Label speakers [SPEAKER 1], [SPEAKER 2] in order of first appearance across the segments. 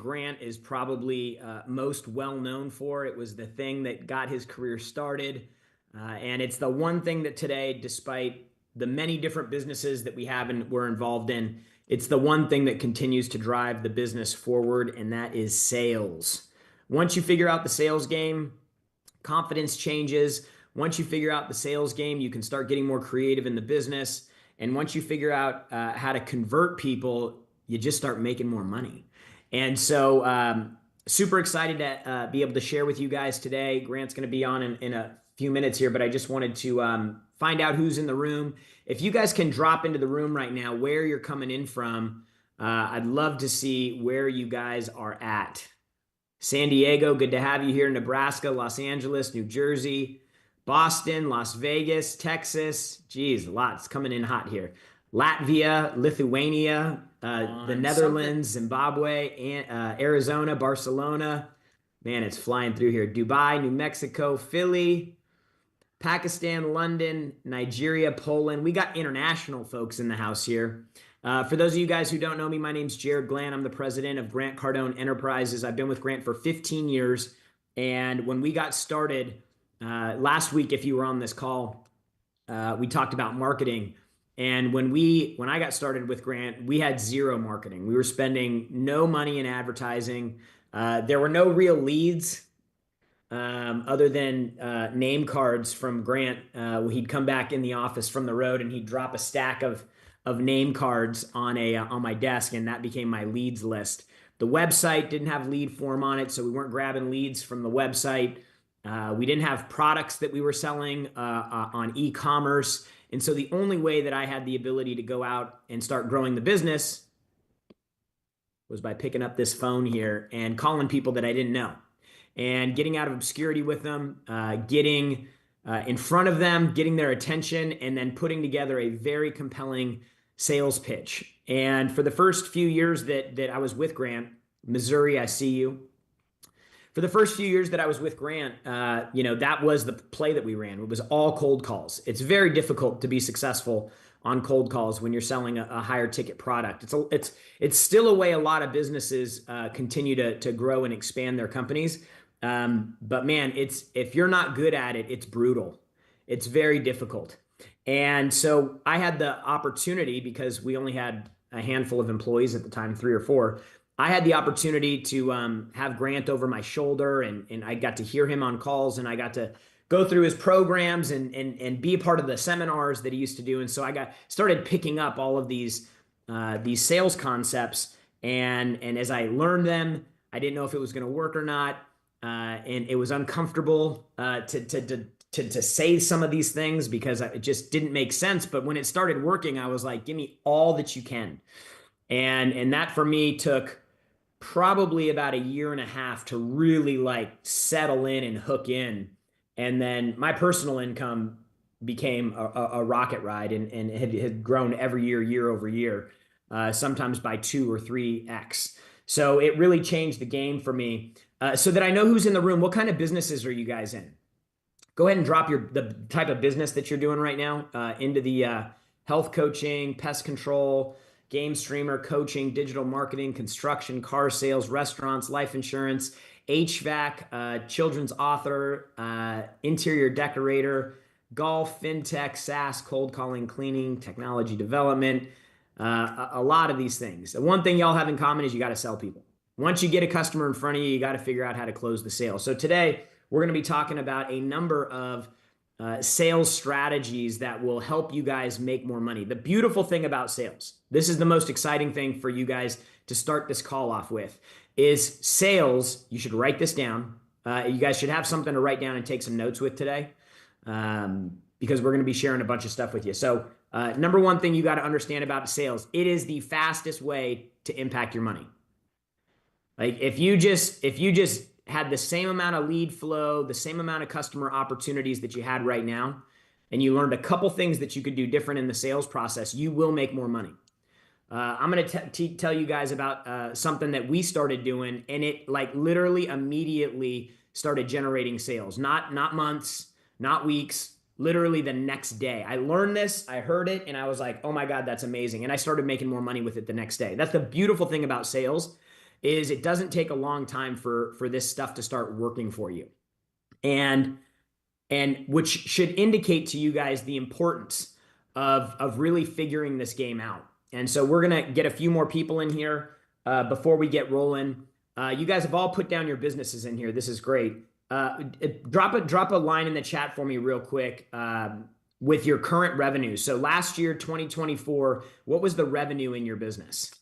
[SPEAKER 1] Grant is probably most well known for. It was the thing that got his career started. And it's the one thing that today, despite the many different businesses that we have and we're involved in, it's the one thing that continues to drive the business forward, and that is sales. Once you figure out the sales game, confidence changes. Once you figure out the sales game, you can start getting more creative in the business. And once you figure out how to convert people, you just start making more money. And so super excited to be able to share with you guys today. Grant's going to be on in a few minutes here, but I just wanted to find out who's in the room. If you guys can drop into the room right now, where you're coming in from, I'd love to see where you guys are at. San Diego, good to have you here. Nebraska, Los Angeles, New Jersey, Boston, Las Vegas, Texas. Geez, lots coming in hot here. Latvia, Lithuania, the Netherlands, Zimbabwe, Arizona, Barcelona. Man, it's flying through here. Dubai, New Mexico, Philly, Pakistan, London, Nigeria, Poland. We got international folks in the house here. For those of you guys who don't know me, my name's Jared Glenn. I'm the president of Grant Cardone Enterprises. I've been with Grant for 15 years. And when we got started last week, if you were on this call, we talked about marketing. And when I got started with Grant, we had zero marketing. We were spending no money in advertising. There were no real leads other than name cards from Grant. He'd come back in the office from the road and he'd drop a stack of name cards on my desk, and that became my leads list. The website didn't have lead form on it, so we weren't grabbing leads from the website. We didn't have products that we were selling on e-commerce. And so the only way that I had the ability to go out and start growing the business was by picking up this phone here and calling people that I didn't know and getting out of obscurity with them, getting in front of them, getting their attention, and then putting together a very compelling sales pitch. And for the first few years that I was with Grant, Missouri, I see you. For the first few years that I was with Grant, that was the play that we ran. It was all cold calls. It's very difficult to be successful on cold calls when you're selling a higher ticket product. It's still a way a lot of businesses continue to grow and expand their companies. But man, if you're not good at it, it's brutal. It's very difficult. And so I had the opportunity, because we only had a handful of employees at the time, 3 or 4. I had the opportunity to have Grant over my shoulder, and I got to hear him on calls, and I got to go through his programs and be a part of the seminars that he used to do. And so I started picking up all of these sales concepts, and as I learned them, I didn't know if it was going to work or not, and it was uncomfortable to say some of these things because it just didn't make sense. But when it started working, I was like, give me all that you can. And that for me took probably about 1.5 years to really like settle in and hook in. And then my personal income became a rocket ride, and it had grown every year over year, sometimes by 2 or 3x. So it really changed the game for me. So that I know who's in the room, what kind of businesses are you guys in? Go ahead and drop the type of business that you're doing right now into the health coaching, pest control, game streamer, coaching, digital marketing, construction, car sales, restaurants, life insurance, HVAC, children's author, interior decorator, golf, fintech, SaaS, cold calling, cleaning, technology development, a lot of these things. The one thing y'all have in common is you got to sell people. Once you get a customer in front of you, you got to figure out how to close the sale. So today we're going to be talking about a number of sales strategies that will help you guys make more money. The beautiful thing about sales, this is the most exciting thing for you guys to start this call off with, is sales. You should write this down. You guys should have something to write down and take some notes with today, because we're going to be sharing a bunch of stuff with you. So number one thing you got to understand about sales, it is the fastest way to impact your money. Like if you just had the same amount of lead flow, the same amount of customer opportunities that you had right now, and you learned a couple things that you could do different in the sales process, you will make more money. I'm going to tell you guys about something that we started doing, and it like literally immediately started generating sales. Not months, not weeks, literally the next day. I learned this, I heard it, and I was like, oh my God, that's amazing. And I started making more money with it the next day. That's the beautiful thing about sales, is it doesn't take a long time for this stuff to start working for you. And which should indicate to you guys the importance of really figuring this game out. And so we're going to get a few more people in here before we get rolling. You guys have all put down your businesses in here. This is great. Drop a line in the chat for me real quick with your current revenue. So last year, 2024, what was the revenue in your business?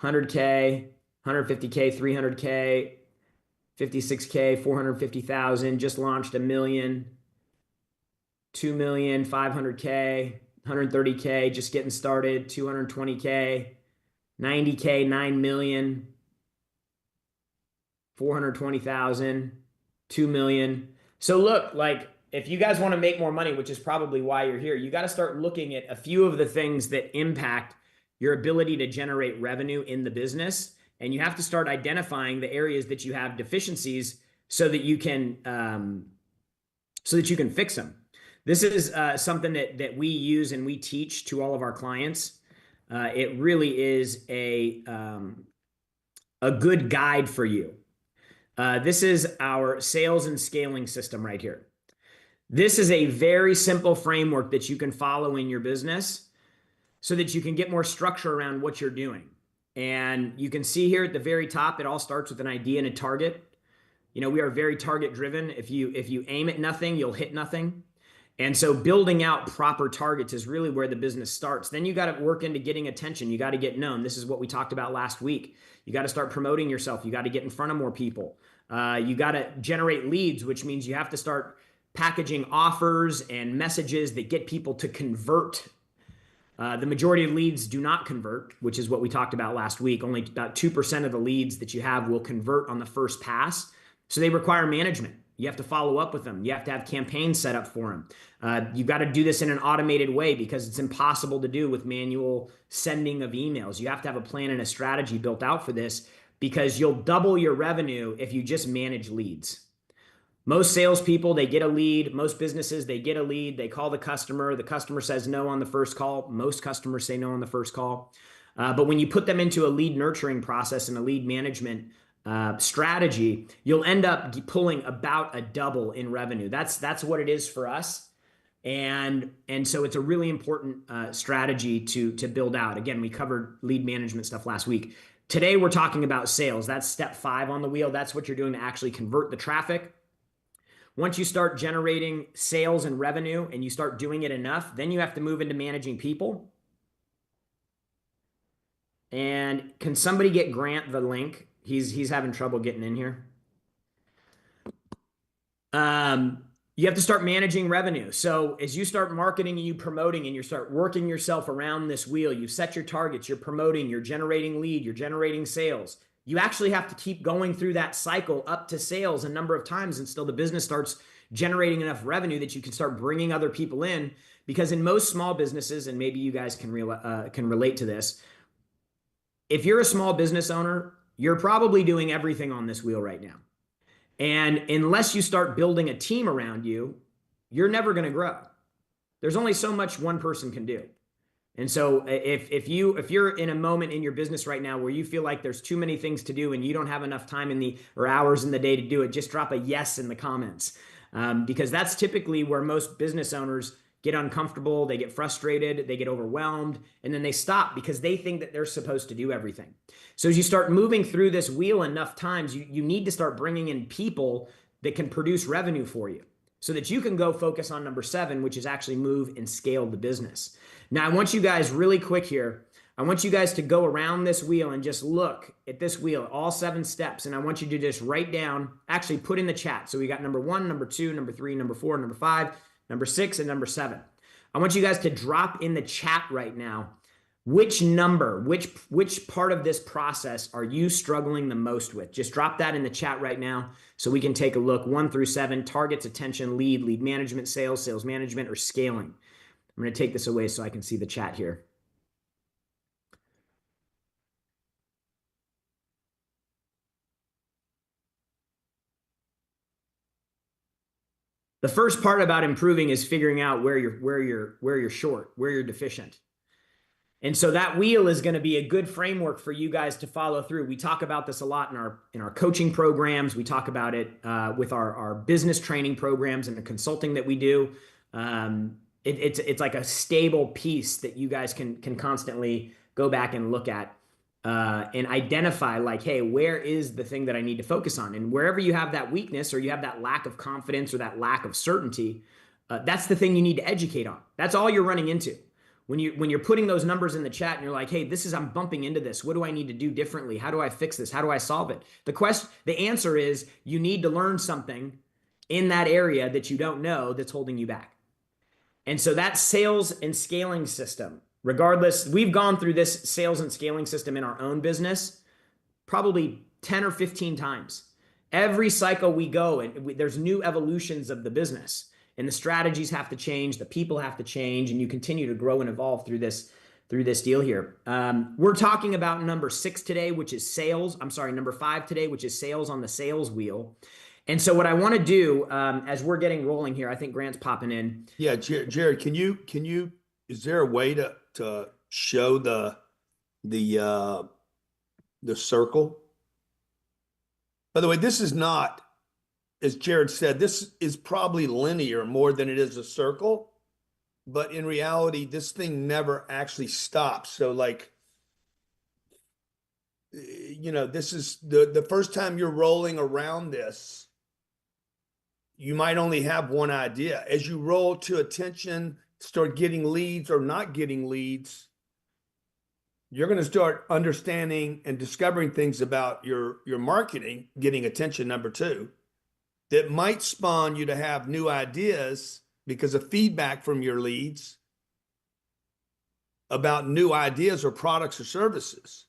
[SPEAKER 1] 100K, 150K, 300K, 56K, 450,000, just launched $1 million, 2 million, 500K, 130K, just getting started, 220K, 90K, 9 million, 420,000, 2 million. So look, like if you guys want to make more money, which is probably why you're here, you got to start looking at a few of the things that impact your ability to generate revenue in the business. And you have to start identifying the areas that you have deficiencies so that you can fix them. This is something that we use and we teach to all of our clients. It really is a good guide for you. This is our sales and scaling system right here. This is a very simple framework that you can follow in your business so that you can get more structure around what you're doing. And you can see here at the very top, it all starts with an idea and a target. You know, we are very target driven. If you aim at nothing, you'll hit nothing. And so building out proper targets is really where the business starts. Then you got to work into getting attention. You got to get known. This is what we talked about last week. You got to start promoting yourself. You got to get in front of more people. You got to generate leads, which means you have to start packaging offers and messages that get people to convert. The majority of leads do not convert, which is what we talked about last week. Only about 2% of the leads that you have will convert on the first pass. So they require management. You have to follow up with them. You have to have campaigns set up for them. You've got to do this in an automated way because it's impossible to do with manual sending of emails. You have to have a plan and a strategy built out for this because you'll double your revenue if you just manage leads. Most salespeople, they get a lead. Most businesses, they get a lead. They call the customer. The customer says no on the first call. Most customers say no on the first call. But when you put them into a lead nurturing process and a lead management strategy, you'll end up pulling about a double in revenue. That's what it is for us. And so it's a really important strategy to build out. Again, we covered lead management stuff last week. Today, we're talking about sales. That's step 5 on the wheel. That's what you're doing to actually convert the traffic. Once you start generating sales and revenue and you start doing it enough, then you have to move into managing people. And can somebody get Grant the link? He's having trouble getting in here. You have to start managing revenue. So as you start marketing and you promoting and you start working yourself around this wheel, you set your targets, you're promoting, you're generating lead, you're generating sales. You actually have to keep going through that cycle up to sales a number of times until the business starts generating enough revenue that you can start bringing other people in. Because in most small businesses, and maybe you guys can relate to this, if you're a small business owner, you're probably doing everything on this wheel right now. And unless you start building a team around you, you're never going to grow. There's only so much one person can do. And so if you're in a moment in your business right now where you feel like there's too many things to do and you don't have enough time or hours in the day to do it, just drop a yes in the comments. Because that's typically where most business owners get uncomfortable, they get frustrated, they get overwhelmed, and then they stop because they think that they're supposed to do everything. So as you start moving through this wheel enough times, you need to start bringing in people that can produce revenue for you so that you can go focus on number 7, which is actually move and scale the business. Now, I want you guys really quick here. I want you guys to go around this wheel and just look at this wheel, all 7 steps. And I want you to just write down, actually put in the chat. So we got number 1, number 2, number 3, number 4, number 5, number 6, and number 7. I want you guys to drop in the chat right now which number, which part of this process are you struggling the most with? Just drop that in the chat right now so we can take a look. 1 through 7, targets, attention, lead management, sales management, or scaling. I'm going to take this away so I can see the chat here. The first part about improving is figuring out where you're short, where you're deficient. And so that wheel is going to be a good framework for you guys to follow through. We talk about this a lot in our coaching programs. We talk about it with our business training programs and the consulting that we do. It's like a stable piece that you guys can constantly go back and look at and identify, like, hey, where is the thing that I need to focus on? And wherever you have that weakness or you have that lack of confidence or that lack of certainty, that's the thing you need to educate on. That's all you're running into. When you're putting those numbers in the chat and you're like, hey, I'm bumping into this. What do I need to do differently? How do I fix this? How do I solve it? The answer is you need to learn something in that area that you don't know that's holding you back. And so that sales and scaling system, regardless, we've gone through this sales and scaling system in our own business probably 10 or 15 times. Every cycle we go and there's new evolutions of the business. And the strategies have to change, the people have to change, and you continue to grow and evolve through this deal here. We're talking about number 6 today, which is sales. I'm sorry, number 5 today, which is sales on the sales wheel. And so what I want to do as we're getting rolling here, I think Grant's popping in.
[SPEAKER 2] Yeah, Jared, can you? Is there a way to show the circle? By the way, this is not, as Jared said, this is probably linear more than it is a circle, but in reality, this thing never actually stops. So like, this is the first time you're rolling around this, you might only have one idea. As you roll to attention, start getting leads or not getting leads, you're going to start understanding and discovering things about your marketing, getting attention, number 2. That might spawn you to have new ideas because of feedback from your leads about new ideas or products or services.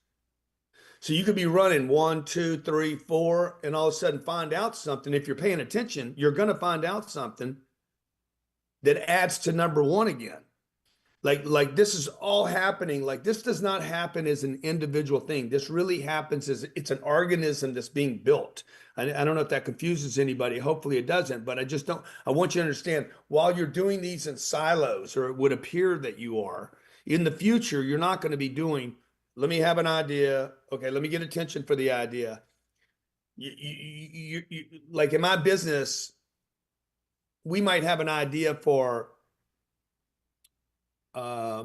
[SPEAKER 2] So you could be running 1, 2, 3, 4, and all of a sudden find out something. If you're paying attention, you're going to find out something that adds to number 1 again. Like this is all happening. Like this does not happen as an individual thing. This really happens as it's an organism that's being built. I don't know if that confuses anybody. Hopefully it doesn't, but I want you to understand while you're doing these in silos, or it would appear that you are, in the future, you're not going to be doing, let me have an idea. Okay, let me get attention for the idea. Like in my business, we might have an idea for
[SPEAKER 1] a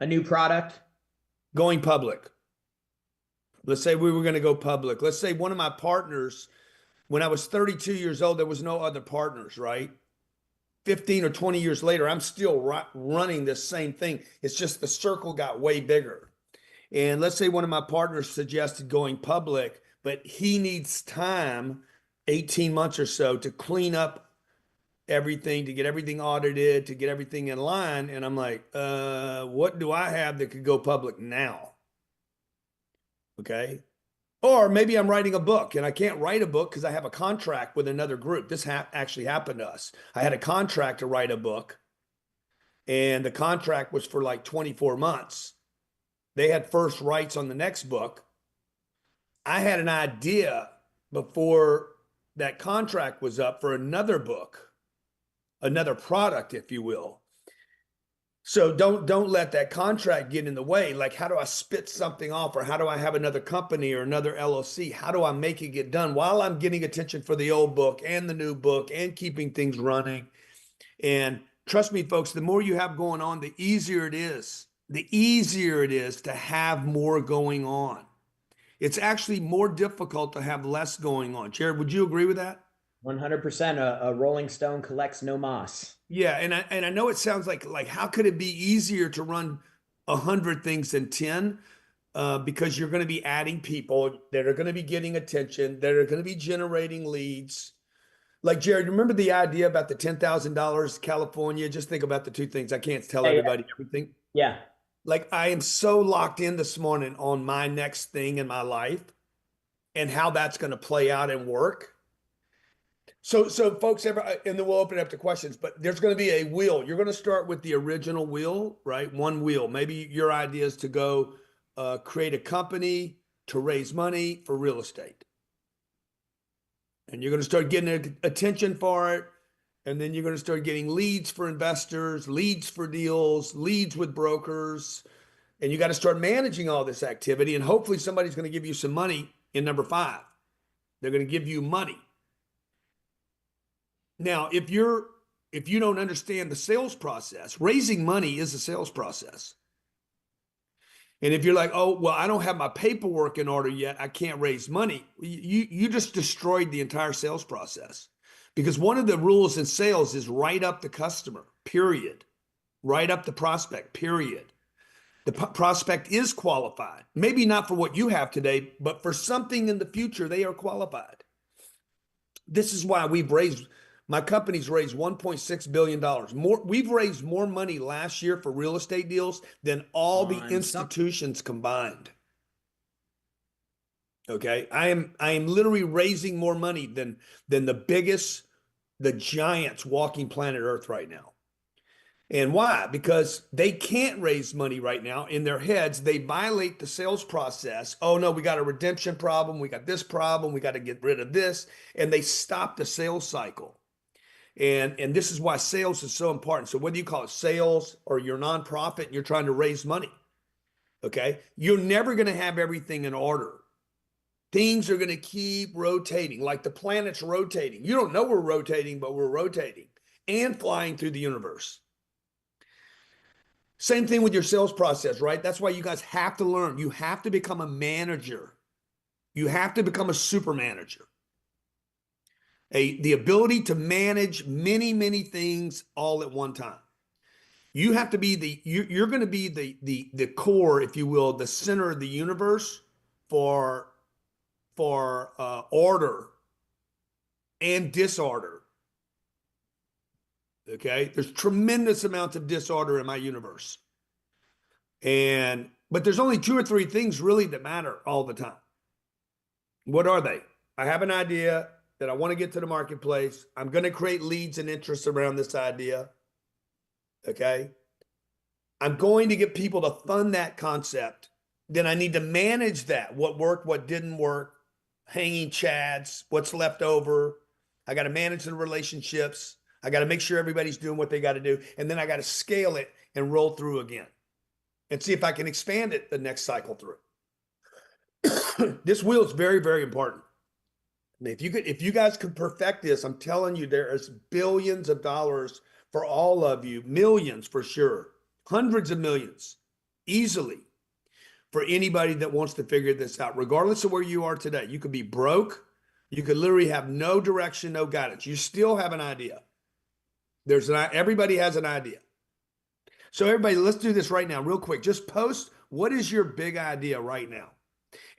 [SPEAKER 1] new product
[SPEAKER 2] going public. Let's say we were going to go public. Let's say one of my partners, when I was 32 years old, there was no other partners, right? 15 or 20 years later, I'm still running this same thing. It's just the circle got way bigger. And let's say one of my partners suggested going public, but he needs time, 18 months or so, to clean up everything, to get everything audited, to get everything in line. And I'm like, what do I have that could go public now? Okay. Or maybe I'm writing a book and I can't write a book because I have a contract with another group. This actually happened to us. I had a contract to write a book and the contract was for like 24 months. They had first rights on the next book. I had an idea before that contract was up for another book, another product, if you will. So don't let that contract get in the way. Like, how do I spit something off, or how do I have another company or another LLC? How do I make it get done while I'm getting attention for the old book and the new book and keeping things running? And trust me, folks, the more you have going on, the easier it is. The easier it is to have more going on. It's actually more difficult to have less going on. Jared, would you agree with that?
[SPEAKER 1] 100%. A rolling stone collects no moss.
[SPEAKER 2] Yeah, and I know it sounds like how could it be easier to run 100 things than 10? Because you're going to be adding people that are going to be getting attention, that are going to be generating leads. Like, Jared, remember the idea about the $10,000 California? Just think about the 2 things. I can't tell everybody everything.
[SPEAKER 1] Yeah.
[SPEAKER 2] Like, I am so locked in this morning on my next thing in my life and how that's going to play out and work. So folks, and then we'll open it up to questions, but there's going to be a wheel. You're going to start with the original wheel, right? One wheel. Maybe your idea is to go create a company to raise money for real estate. And you're going to start getting attention for it. And then you're going to start getting leads for investors, leads for deals, leads with brokers. And you got to start managing all this activity. And hopefully somebody's going to give you some money in number 5. They're going to give you money. Now, if you don't understand the sales process, raising money is a sales process. And if you're like, oh, well, I don't have my paperwork in order yet, I can't raise money, you just destroyed the entire sales process. Because one of the rules in sales is write up the customer, period. Write up the prospect, period. The prospect is qualified. Maybe not for what you have today, but for something in the future, they are qualified. This is why my company's raised $1.6 billion. We've raised more money last year for real estate deals than all the institutions combined. Okay. I am literally raising more money than the giants walking planet Earth right now. And why? Because they can't raise money right now in their heads. They violate the sales process. Oh no, we got a redemption problem. We got this problem. We got to get rid of this. And they stop the sales cycle. And this is why sales is so important. So whether you call it sales or your nonprofit and you're trying to raise money, okay, you're never going to have everything in order. Things are going to keep rotating, like the planet's rotating. You don't know we're rotating, but we're rotating and flying through the universe. Same thing with your sales process, right? That's why you guys have to learn. You have to become a manager. You have to become a super manager. The ability to manage many, many things all at one time. You have to be you're going to be the core, if you will, the center of the universe for order and disorder. Okay, there's tremendous amounts of disorder in my universe, but there's only 2 or 3 things really that matter all the time. What are they? I have an idea that I want to get to the marketplace. I'm going to create leads and interest around this idea. Okay. I'm going to get people to fund that concept. Then I need to manage that. What worked, what didn't work, hanging chads, what's left over. I got to manage the relationships. I got to make sure everybody's doing what they got to do. And then I got to scale it and roll through again and see if I can expand it the next cycle through. This wheel is very, very important. If you guys could perfect this, I'm telling you, there is billions of dollars for all of you, millions for sure, hundreds of millions, easily, for anybody that wants to figure this out, regardless of where you are today. You could be broke. You could literally have no direction, no guidance. You still have an idea. Everybody has an idea. So everybody, let's do this right now, real quick. Just post, what is your big idea right now?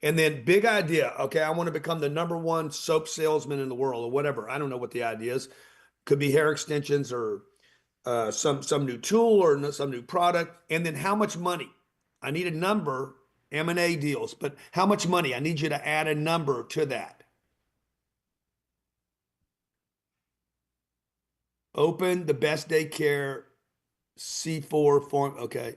[SPEAKER 2] And then big idea, okay, I want to become the #1 soap salesman in the world or whatever. I don't know what the idea is. Could be hair extensions or some new tool or some new product. And then how much money? I need a number, M&A deals, but how much money? I need you to add a number to that. Open the best daycare C4 form. Okay.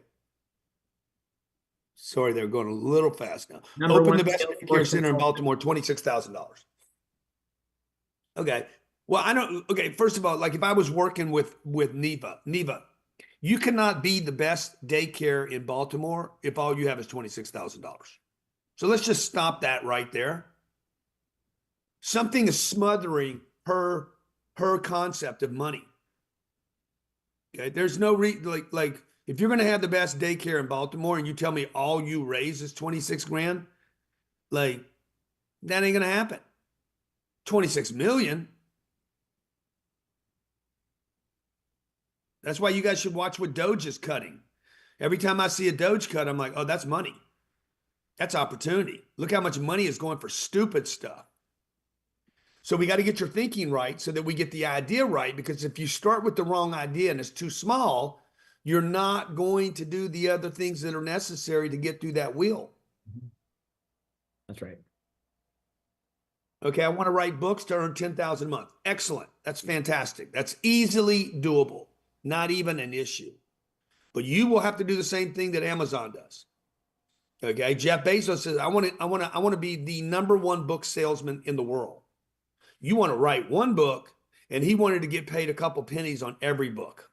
[SPEAKER 2] Sorry, they're going a little fast now. Open the best daycare center in Baltimore, $26,000. Okay. Well, I don't. Okay. First of all, like if I was working with Neva, you cannot be the best daycare in Baltimore if all you have is $26,000. So let's just stop that right there. Something is smothering her concept of money. Okay. There's no like. If you're going to have the best daycare in Baltimore and you tell me all you raise is 26 grand, like that ain't going to happen. 26 million. That's why you guys should watch what Doge is cutting. Every time I see a Doge cut, I'm like, oh, that's money. That's opportunity. Look how much money is going for stupid stuff. So we got to get your thinking right so that we get the idea right, because if you start with the wrong idea and it's too small, you're not going to do the other things that are necessary to get through that wheel.
[SPEAKER 1] That's right.
[SPEAKER 2] Okay, I want to write books to earn $10,000 a month. Excellent. That's fantastic. That's easily doable. Not even an issue. But you will have to do the same thing that Amazon does. Okay, Jeff Bezos says, I want to be the #1 book salesman in the world. You want to write one book and he wanted to get paid a couple pennies on every book.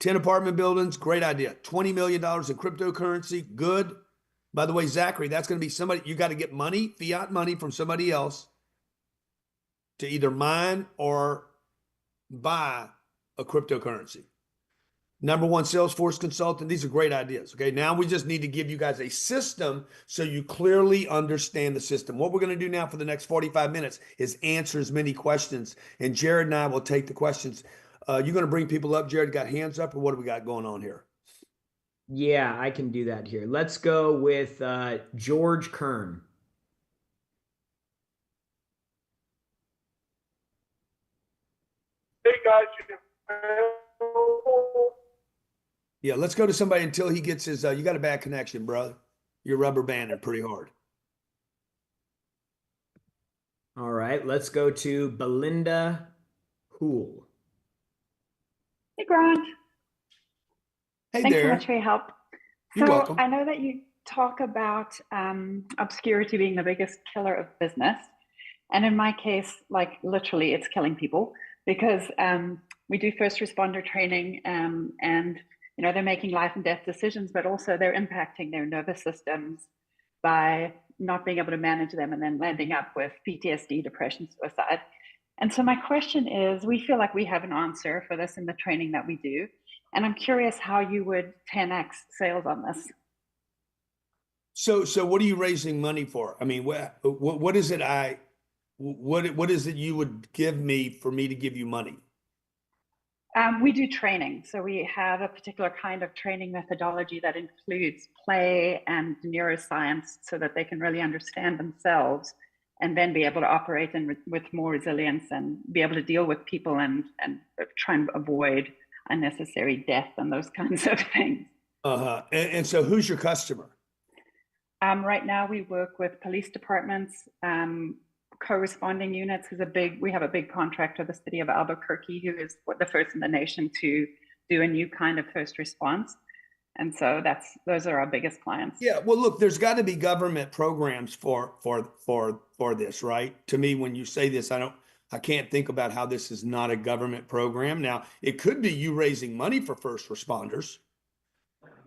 [SPEAKER 2] 10 apartment buildings, great idea. $20 million in cryptocurrency, good. By the way, Zachary, that's going to be somebody, you got to get money, fiat money from somebody else to either mine or buy a cryptocurrency. Number one, Salesforce consultant. These are great ideas. Okay. Now we just need to give you guys a system so you clearly understand the system. What we're going to do now for the next 45 minutes is answer as many questions. And Jared and I will take the questions. You're going to bring people up. Jared, got hands up, or what do we got going on here?
[SPEAKER 1] Yeah, I can do that here. Let's go with George Kern.
[SPEAKER 3] Hey guys,
[SPEAKER 2] Yeah, let's go to somebody until he gets his, you got a bad connection, brother. You're rubber banding pretty hard.
[SPEAKER 1] All right, let's go to Belinda Hool.
[SPEAKER 4] Hey, Grant.
[SPEAKER 2] Hey
[SPEAKER 4] Thanks
[SPEAKER 2] there.
[SPEAKER 4] so much for your help.
[SPEAKER 2] You're
[SPEAKER 4] So
[SPEAKER 2] welcome.
[SPEAKER 4] I know that you talk about obscurity being the biggest killer of business. And in my case, like literally it's killing people because we do first responder training and they're making life and death decisions, but also they're impacting their nervous systems by not being able to manage them and then landing up with PTSD, depression, suicide. And so my question is, we feel like we have an answer for this in the training that we do. And I'm curious how you would 10x sales on this.
[SPEAKER 2] So what are you raising money for? I mean, what is it what is it you would give me for me to give you money?
[SPEAKER 4] We do training. So we have a particular kind of training methodology that includes play and neuroscience so that they can really understand themselves and then be able to operate with more resilience and be able to deal with people and try and avoid unnecessary death and those kinds of things.
[SPEAKER 2] Uh-huh. And so who's your customer?
[SPEAKER 4] Right now we work with police departments, co-responding units. We have a big contract with the city of Albuquerque, who is the first in the nation to do a new kind of first response. And so those are our biggest clients.
[SPEAKER 2] Yeah, well, look, there's got to be government programs for this, right? To me, when you say this, I can't think about how this is not a government program. Now, it could be you raising money for first responders,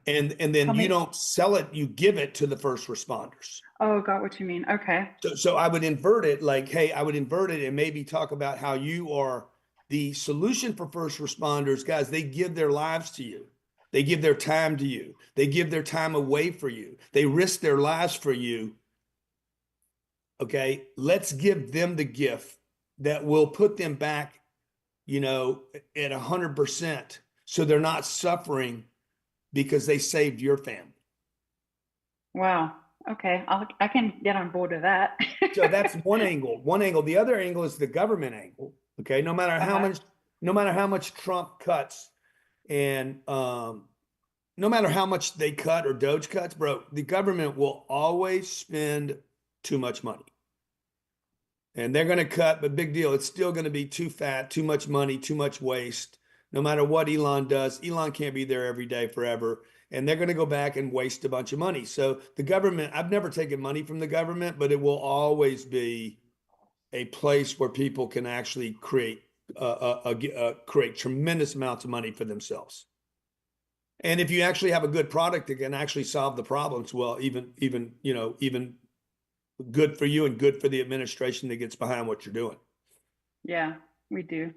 [SPEAKER 2] and then you don't sell it, you give it to the first responders.
[SPEAKER 4] Oh, got what you mean. Okay.
[SPEAKER 2] So I would invert it like, hey, I would invert it and maybe talk about how you are the solution for first responders. Guys, they give their lives to you. They give their time to you. They give their time away for you. They risk their lives for you. Okay, let's give them the gift that will put them back, at 100%. So they're not suffering because they saved your family.
[SPEAKER 4] Wow. Okay. I can get on board with that.
[SPEAKER 2] So that's one angle. The other angle is the government angle. Okay. No matter how much Trump cuts and no matter how much they cut or Doge cuts, bro, the government will always spend too much money. And they're going to cut, but big deal. It's still going to be too fat, too much money, too much waste. No matter what Elon does, Elon can't be there every day forever. And they're going to go back and waste a bunch of money. So the government, I've never taken money from the government, but it will always be a place where people can actually create tremendous amounts of money for themselves. And if you actually have a good product that can actually solve the problems, well, even good for you and good for the administration that gets behind what you're doing.
[SPEAKER 4] Yeah, we do.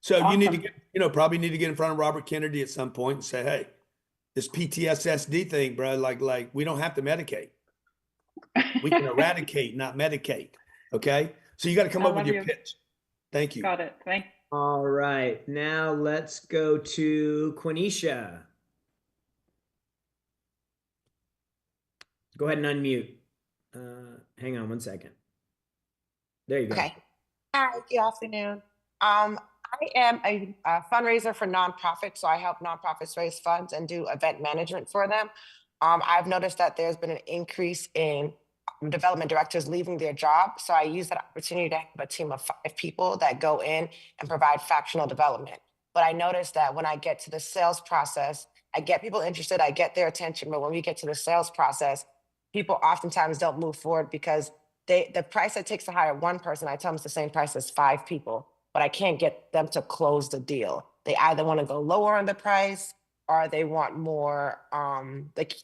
[SPEAKER 2] So
[SPEAKER 4] awesome.
[SPEAKER 2] You need to probably need to get in front of Robert Kennedy at some point and say, hey, this PTSD thing, bro, like we don't have to medicate. We can eradicate, not medicate. Okay. So you got to come up with your pitch. Thank you.
[SPEAKER 4] Got it. Thanks.
[SPEAKER 1] All right. Now let's go to Quenisha. Go ahead and unmute. Hang on one second. There you go.
[SPEAKER 5] Okay. Hi, good afternoon. I am a fundraiser for nonprofits, so I help nonprofits raise funds and do event management for them. I've noticed that there's been an increase in development directors leaving their job, so I use that opportunity to have a team of 5 people that go in and provide fractional development. But I noticed that when I get to the sales process, I get people interested, I get their attention, but when we get to the sales process, people oftentimes don't move forward because the price it takes to hire one person, I tell them it's the same price as 5 people, but I can't get them to close the deal. They either want to go lower on the price or they want more.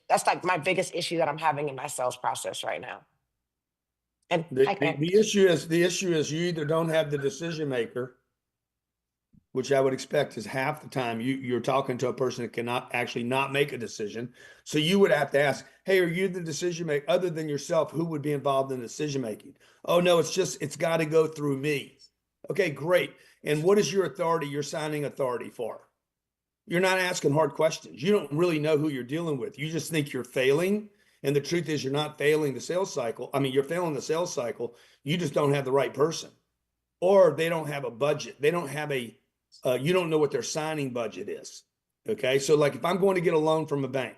[SPEAKER 5] That's like my biggest issue that I'm having in my sales process right now. And
[SPEAKER 2] The issue is you either don't have the decision maker, which I would expect is half the time you're talking to a person that cannot actually not make a decision. So you would have to ask, hey, are you the decision maker? Other than yourself, who would be involved in decision making? Oh no, it's got to go through me. Okay, great. And what is your authority, your signing authority for? You're not asking hard questions. You don't really know who you're dealing with. You just think you're failing. And the truth is you're not failing the sales cycle. I mean, you're failing the sales cycle. You just don't have the right person, or they don't have a budget. They don't have you don't know what their signing budget is. Okay. So like if I'm going to get a loan from a bank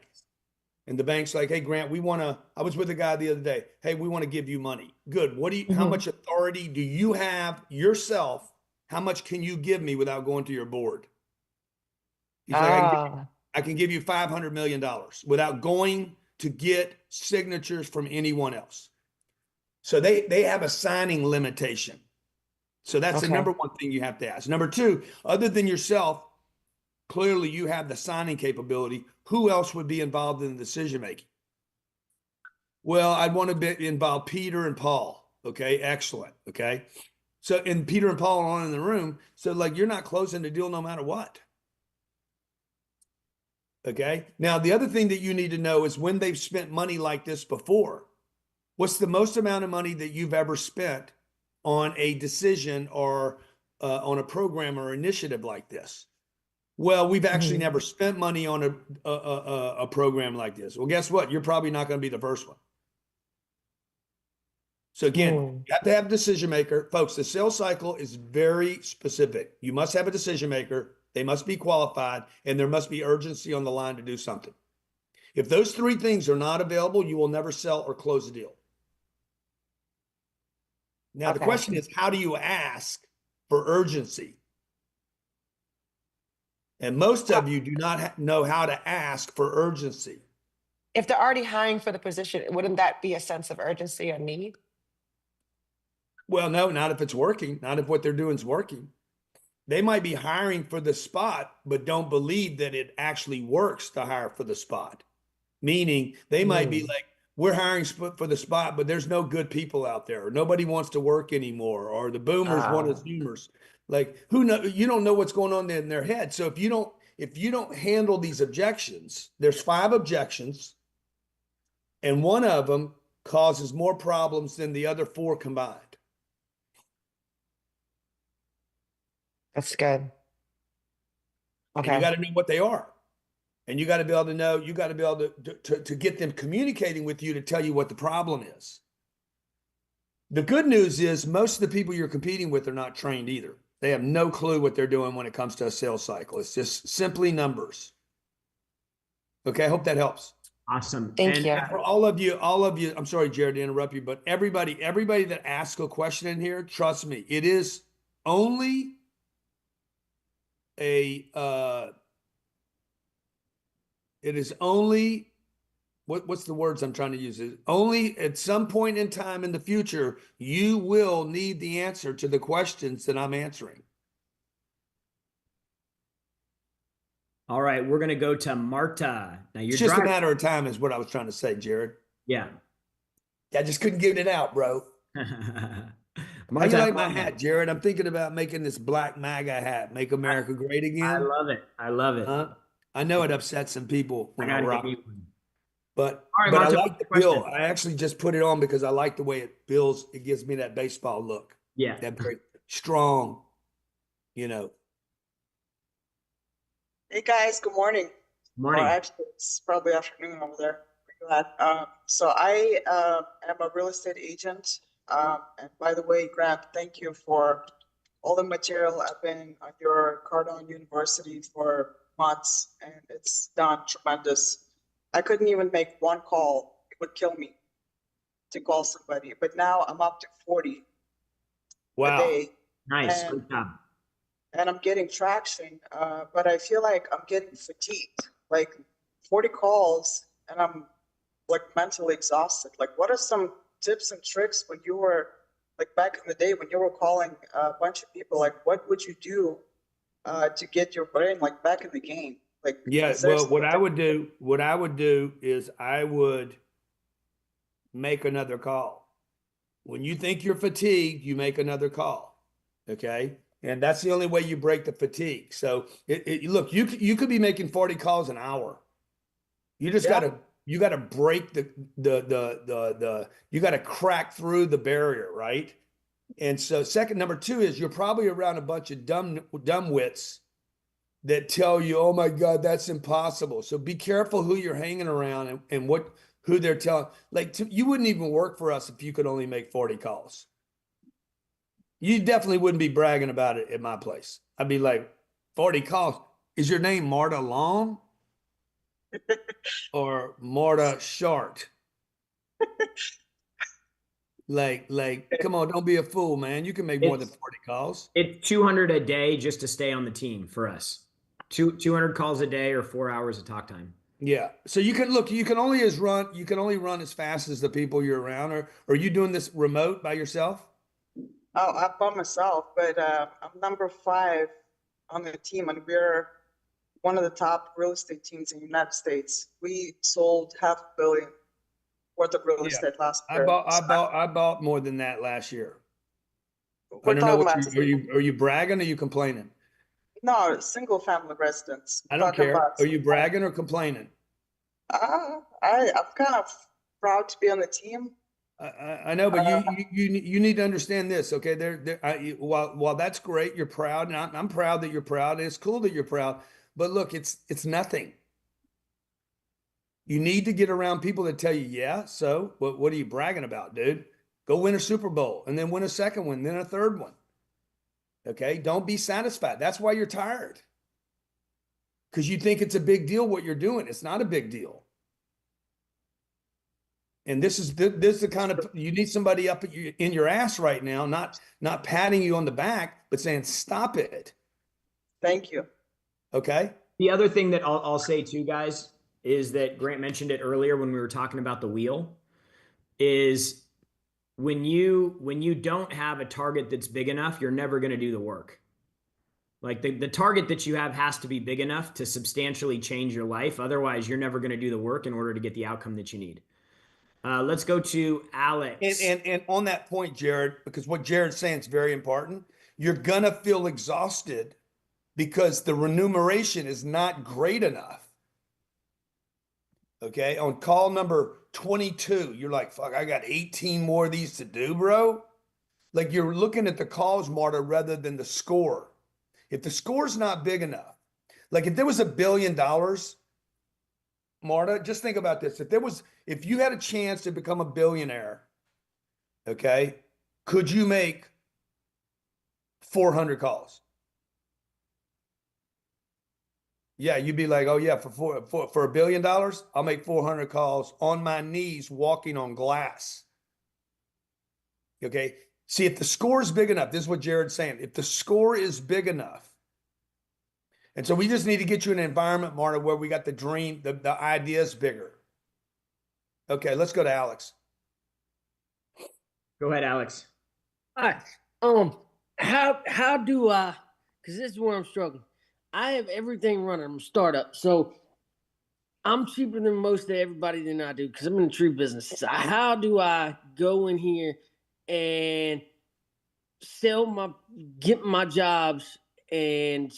[SPEAKER 2] and the bank's like, hey, Grant, I was with a guy the other day. Hey, we want to give you money. Good. How much authority do you have yourself? How much can you give me without going to your board? He's like, I can give you $500 million without going to get signatures from anyone else. So they have a signing limitation. So that's the number one thing you have to ask. Number two, other than yourself, clearly you have the signing capability. Who else would be involved in the decision making? Well, I'd want to involve Peter and Paul. Okay, excellent. Okay. So, and Peter and Paul are in the room. So like you're not closing the deal no matter what. Okay. Now, the other thing that you need to know is when they've spent money like this before, what's the most amount of money that you've ever spent on a decision or on a program or initiative like this? Well, we've actually never spent money on a program like this. Well, guess what? You're probably not going to be the first one. So again, you have to have a decision maker. Folks, the sales cycle is very specific. You must have a decision maker. They must be qualified, and there must be urgency on the line to do something. If those 3 things are not available, you will never sell or close a deal. Now, the question is, how do you ask for urgency? And most of you do not know how to ask for urgency.
[SPEAKER 5] If they're already hiring for the position, wouldn't that be a sense of urgency or need?
[SPEAKER 2] Well, no, not if it's working, not if what they're doing is working. They might be hiring for the spot, but don't believe that it actually works to hire for the spot. Meaning they might be like, we're hiring for the spot, but there's no good people out there. Or nobody wants to work anymore. Or the boomers want us zoomers. Like you don't know what's going on in their head. So if you don't handle these objections, there's 5 objections and one of them causes more problems than the other 4 combined.
[SPEAKER 5] That's good.
[SPEAKER 2] Okay. And you got to know what they are. And you got to be able to know, you got to be able to get them communicating with you to tell you what the problem is. The good news is most of the people you're competing with are not trained either. They have no clue what they're doing when it comes to a sales cycle. It's just simply numbers. Okay, I hope that helps.
[SPEAKER 1] Awesome.
[SPEAKER 5] Thank you.
[SPEAKER 2] For all of you, I'm sorry, Jared, to interrupt you, but everybody that asks a question in here, trust me, it is only what's the words I'm trying to use? Only at some point in time in the future, you will need the answer to the questions that I'm answering.
[SPEAKER 1] All right, we're going to go to Marta. Now
[SPEAKER 2] it's just a matter of time is what I was trying to say, Jared.
[SPEAKER 1] Yeah.
[SPEAKER 2] I just couldn't get it out, bro. How you like my hat, Jared? I'm thinking about making this black MAGA hat, Make America Great Again.
[SPEAKER 1] I love it. I love it.
[SPEAKER 2] I know it upsets some people when I rock it. But
[SPEAKER 1] right, Marta,
[SPEAKER 2] I like the bill. I actually just put it on because I like the way it feels. It gives me that baseball look.
[SPEAKER 1] Yeah.
[SPEAKER 2] That very strong, Hey
[SPEAKER 3] guys, good morning.
[SPEAKER 1] Morning.
[SPEAKER 3] Actually, it's probably afternoon over there. So I am a real estate agent. And by the way, Grant, thank you for all the material. I've been at your Cardone University for months, and it's done tremendous. I couldn't even make one call. It would kill me to call somebody. But now I'm up to 40 a day.
[SPEAKER 1] Nice. Good job.
[SPEAKER 3] And I'm getting traction, but I feel like I'm getting fatigued. Like 40 calls, and I'm like mentally exhausted. Like, what are some tips and tricks when you were like back in the day when you were calling a bunch of people? Like, what would you do to get your brain like back in the game? Like,
[SPEAKER 2] Yeah,
[SPEAKER 3] is there
[SPEAKER 2] well, what I
[SPEAKER 3] something-
[SPEAKER 2] would do is I would make another call. When you think you're fatigued, you make another call. Okay. And that's the only way you break the fatigue. So look, you could be making 40 calls an hour. You just
[SPEAKER 3] Yeah.
[SPEAKER 2] you gotta break you gotta crack through the barrier, right? And so number two is you're probably around a bunch of dumb wits that tell you, oh my God, that's impossible. So be careful who you're hanging around and who they're telling. Like you wouldn't even work for us if you could only make 40 calls. You definitely wouldn't be bragging about it at my place. I'd be like, 40 calls. Is your name Marta Long or Marta Short? Like, come on, don't be a fool, man. You can make more than 40 calls.
[SPEAKER 1] It's 200 a day just to stay on the team for us. 200 calls a day or 4 hours of talk time.
[SPEAKER 2] Yeah. So you can look, you can only run as fast as the people you're around. Or are you doing this remote by yourself?
[SPEAKER 3] Oh, I'm by myself, but I'm number 5 on the team, and we're one of the top real estate teams in the United States. We sold $500 million worth of real estate last year.
[SPEAKER 2] I bought more than that last year. I
[SPEAKER 3] We're
[SPEAKER 2] don't know what
[SPEAKER 3] talking about
[SPEAKER 2] are you bragging or are you complaining?
[SPEAKER 3] no single family residents.
[SPEAKER 2] I don't
[SPEAKER 3] Talking
[SPEAKER 2] care.
[SPEAKER 3] about-
[SPEAKER 2] Are you bragging or complaining?
[SPEAKER 3] I'm kind of proud to be on the team.
[SPEAKER 2] I know, but you need to understand this, okay? While that's great, you're proud, and I'm proud that you're proud, and it's cool that you're proud. But look, it's nothing. You need to get around people that tell you, yeah. So what are you bragging about, dude? Go win a Super Bowl, and then win a second one, then a third one. Okay, don't be satisfied. That's why you're tired, because you think it's a big deal what you're doing. It's not a big deal. And this is the kind of, you need somebody up in your ass right now, not patting you on the back, but saying, stop it.
[SPEAKER 3] Thank you.
[SPEAKER 2] Okay.
[SPEAKER 1] The other thing that I'll say too, guys, is that Grant mentioned it earlier when we were talking about the wheel, is when you don't have a target that's big enough, you're never going to do the work. Like the target that you have has to be big enough to substantially change your life. Otherwise, you're never going to do the work in order to get the outcome that you need. Let's go to Alex.
[SPEAKER 2] And on that point, Jared, because what Jared's saying is very important, you're going to feel exhausted because the remuneration is not great enough. Okay. On call number 22, you're like, fuck, I got 18 more of these to do, bro. Like you're looking at the calls, Marta, rather than the score. If the score's not big enough, like if there was $1 billion, Marta, just think about this. If you had a chance to become a billionaire, okay, could you make 400 calls? Yeah, you'd be like, oh yeah, for $1 billion, I'll make 400 calls on my knees, walking on glass. Okay. See, if the score is big enough, this is what Jared's saying. If the score is big enough, and so we just need to get you in an environment, Marta, where we got the dream, the ideas bigger. Okay, let's go to Alex.
[SPEAKER 1] Go ahead, Alex.
[SPEAKER 6] Hi. How do I? Because this is where I'm struggling. I have everything running. I'm a startup, so I'm cheaper than most of everybody than I do because I'm in the tree business. So how do I go in here and get my jobs and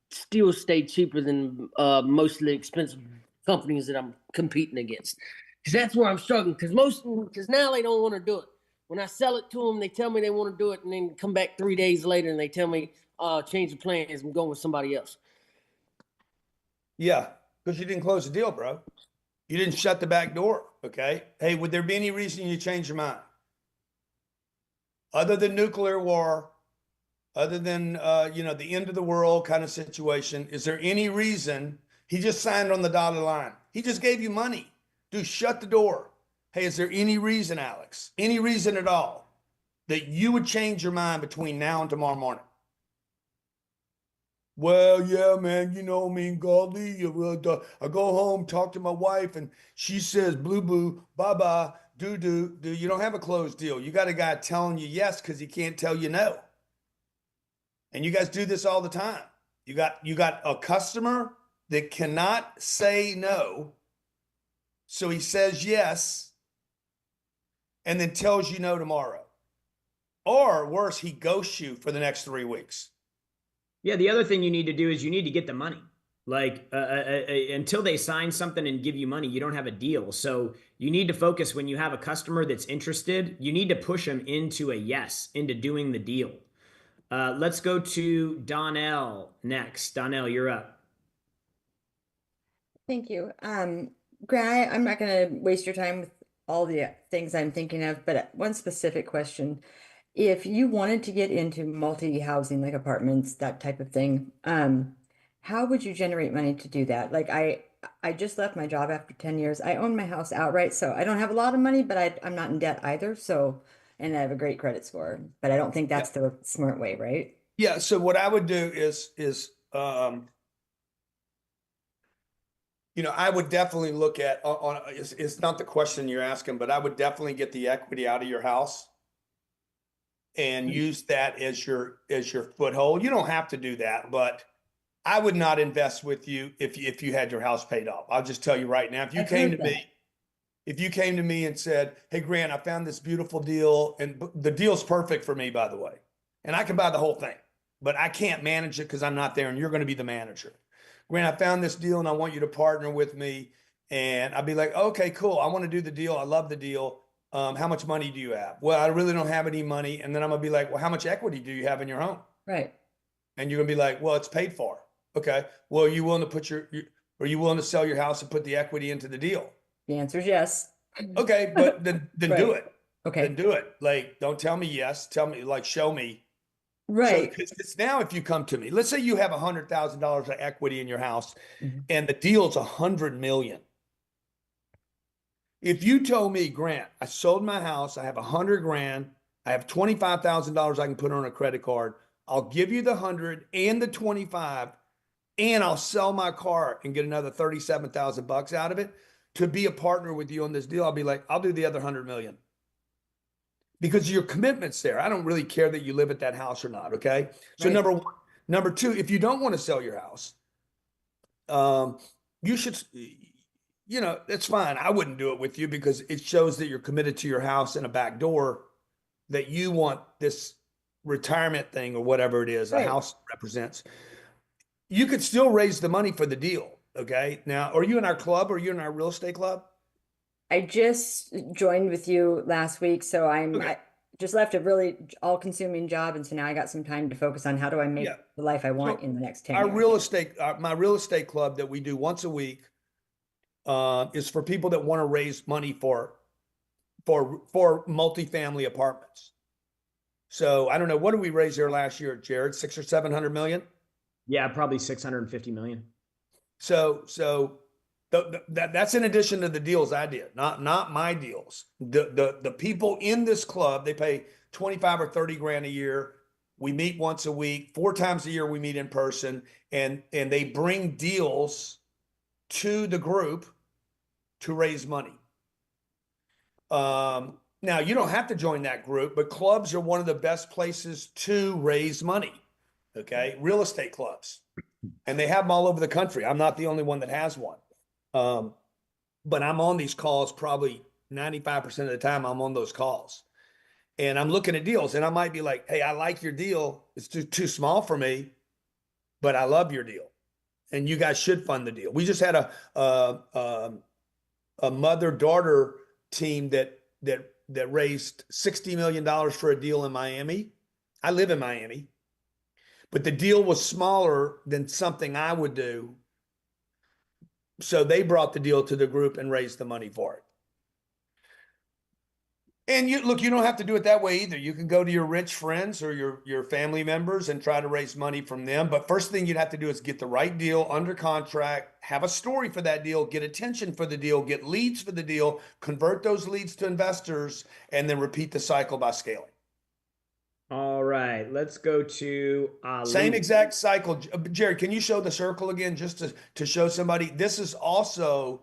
[SPEAKER 6] still stay cheaper than most of the expensive companies that I'm competing against? Because that's where I'm struggling. Because now they don't want to do it. When I sell it to them, they tell me they want to do it, and then come back 3 days later and they tell me, change the plans, I'm going with somebody else.
[SPEAKER 2] Yeah, because you didn't close the deal, bro. You didn't shut the back door, okay? Hey, would there be any reason you change your mind? Other than nuclear war, other than, the end of the world kind of situation, is there any reason he just signed on the dotted line? He just gave you money. Dude, shut the door. Hey, is there any reason, Alex, any reason at all that you would change your mind between now and tomorrow morning? Well, yeah, man, golly, I go home, talk to my wife, and she says, blue, boo, bye-bye. You don't have a closed deal. You got a guy telling you yes because he can't tell you no. And you guys do this all the time. You got a customer that cannot say no, so he says yes and then tells you no tomorrow. Or worse, he ghosts you for the next 3 weeks.
[SPEAKER 1] Yeah, the other thing you need to do is you need to get the money. Like until they sign something and give you money, you don't have a deal. So you need to focus when you have a customer that's interested, you need to push them into a yes, into doing the deal. Let's go to Donnell next. Donnell, you're up.
[SPEAKER 7] Thank you. Grant, I'm not going to waste your time with all the things I'm thinking of, but one specific question. If you wanted to get into multi-housing, like apartments, that type of thing, how would you generate money to do that? Like I just left my job after 10 years. I own my house outright, so I don't have a lot of money, but I'm not in debt either. So, and I have a great credit score, but I don't think that's the smart way, right?
[SPEAKER 2] Yeah. So what I would do is I would definitely look at it's not the question you're asking, but I would definitely get the equity out of your house and use that as your foothold. You don't have to do that, but I would not invest with you if you had your house paid off. I'll just tell you right now, if you came to me and said, "Hey Grant, I found this beautiful deal," and the deal's perfect for me, by the way, and I can buy the whole thing, but I can't manage it because I'm not there, and you're going to be the manager. Grant, I found this deal and I want you to partner with me. And I'd be like, okay, cool. I want to do the deal. I love the deal. How much money do you have? Well, I really don't have any money. And then I'm gonna be like, well, how much equity do you have in your home?
[SPEAKER 7] Right.
[SPEAKER 2] And you're gonna be like, well, it's paid for. Okay. Well, are you willing to put are you willing to sell your house and put the equity into the deal?
[SPEAKER 7] The answer is yes.
[SPEAKER 2] Okay, but then
[SPEAKER 7] Right.
[SPEAKER 2] do it.
[SPEAKER 7] Okay.
[SPEAKER 2] Then do it. Like, don't tell me yes. Tell me, like, show me.
[SPEAKER 7] Right.
[SPEAKER 2] So it's now if you come to me, let's say you have $100,000 of equity in your house and the deal's $100 million. If you told me, Grant, I sold my house, I have 100 grand, I have $25,000 I can put on a credit card, I'll give you the 100 and the 25, and I'll sell my car and get another 37,000 bucks out of it to be a partner with you on this deal, I'll be like, I'll do the other 100 million. Because your commitment's there. I don't really care that you live at that house or not. Okay. So
[SPEAKER 7] Right.
[SPEAKER 2] number one. Number two, if you don't want to sell your house, you should, it's fine. I wouldn't do it with you because it shows that you're committed to your house and a back door, that you want this retirement thing or whatever it is,
[SPEAKER 7] Right.
[SPEAKER 2] a house represents. You could still raise the money for the deal. Okay. Now, are you in our club? Or are you in our real estate club?
[SPEAKER 7] I just joined with you last week, so I just left a really all-consuming job, and so now I got some time to focus on how do I make the life I want in the next 10
[SPEAKER 2] Our
[SPEAKER 7] years.
[SPEAKER 2] real estate, my real estate club that we do once a week is for people that want to raise money for multifamily apartments. So I don't know, what did we raise there last year, Jared? 600 or 700 million?
[SPEAKER 1] Yeah, probably 650 million.
[SPEAKER 2] So that's in addition to the deals I did, not my deals. The people in this club, they pay 25 or 30 grand a year. We meet once a week, 4 times a year we meet in person, and they bring deals to the group to raise money. Now you don't have to join that group, but clubs are one of the best places to raise money. Okay. Real estate clubs, and they have them all over the country. I'm not the only one that has one. But I'm on these calls probably 95% of the time. I'm on those calls and I'm looking at deals, and I might be like, hey, I like your deal. It's too small for me, but I love your deal and you guys should fund the deal. We just had a mother-daughter team that raised $60 million for a deal in Miami. I live in Miami, but the deal was smaller than something I would do. So they brought the deal to the group and raised the money for it. And you don't have to do it that way either. You can go to your rich friends or your family members and try to raise money from them. But first thing you'd have to do is get the right deal under contract, have a story for that deal, get attention for the deal, get leads for the deal, convert those leads to investors, and then repeat the cycle by scaling.
[SPEAKER 1] All right, let's go to Ali.
[SPEAKER 2] Same exact cycle. Jared, can you show the circle again just to show somebody? This is also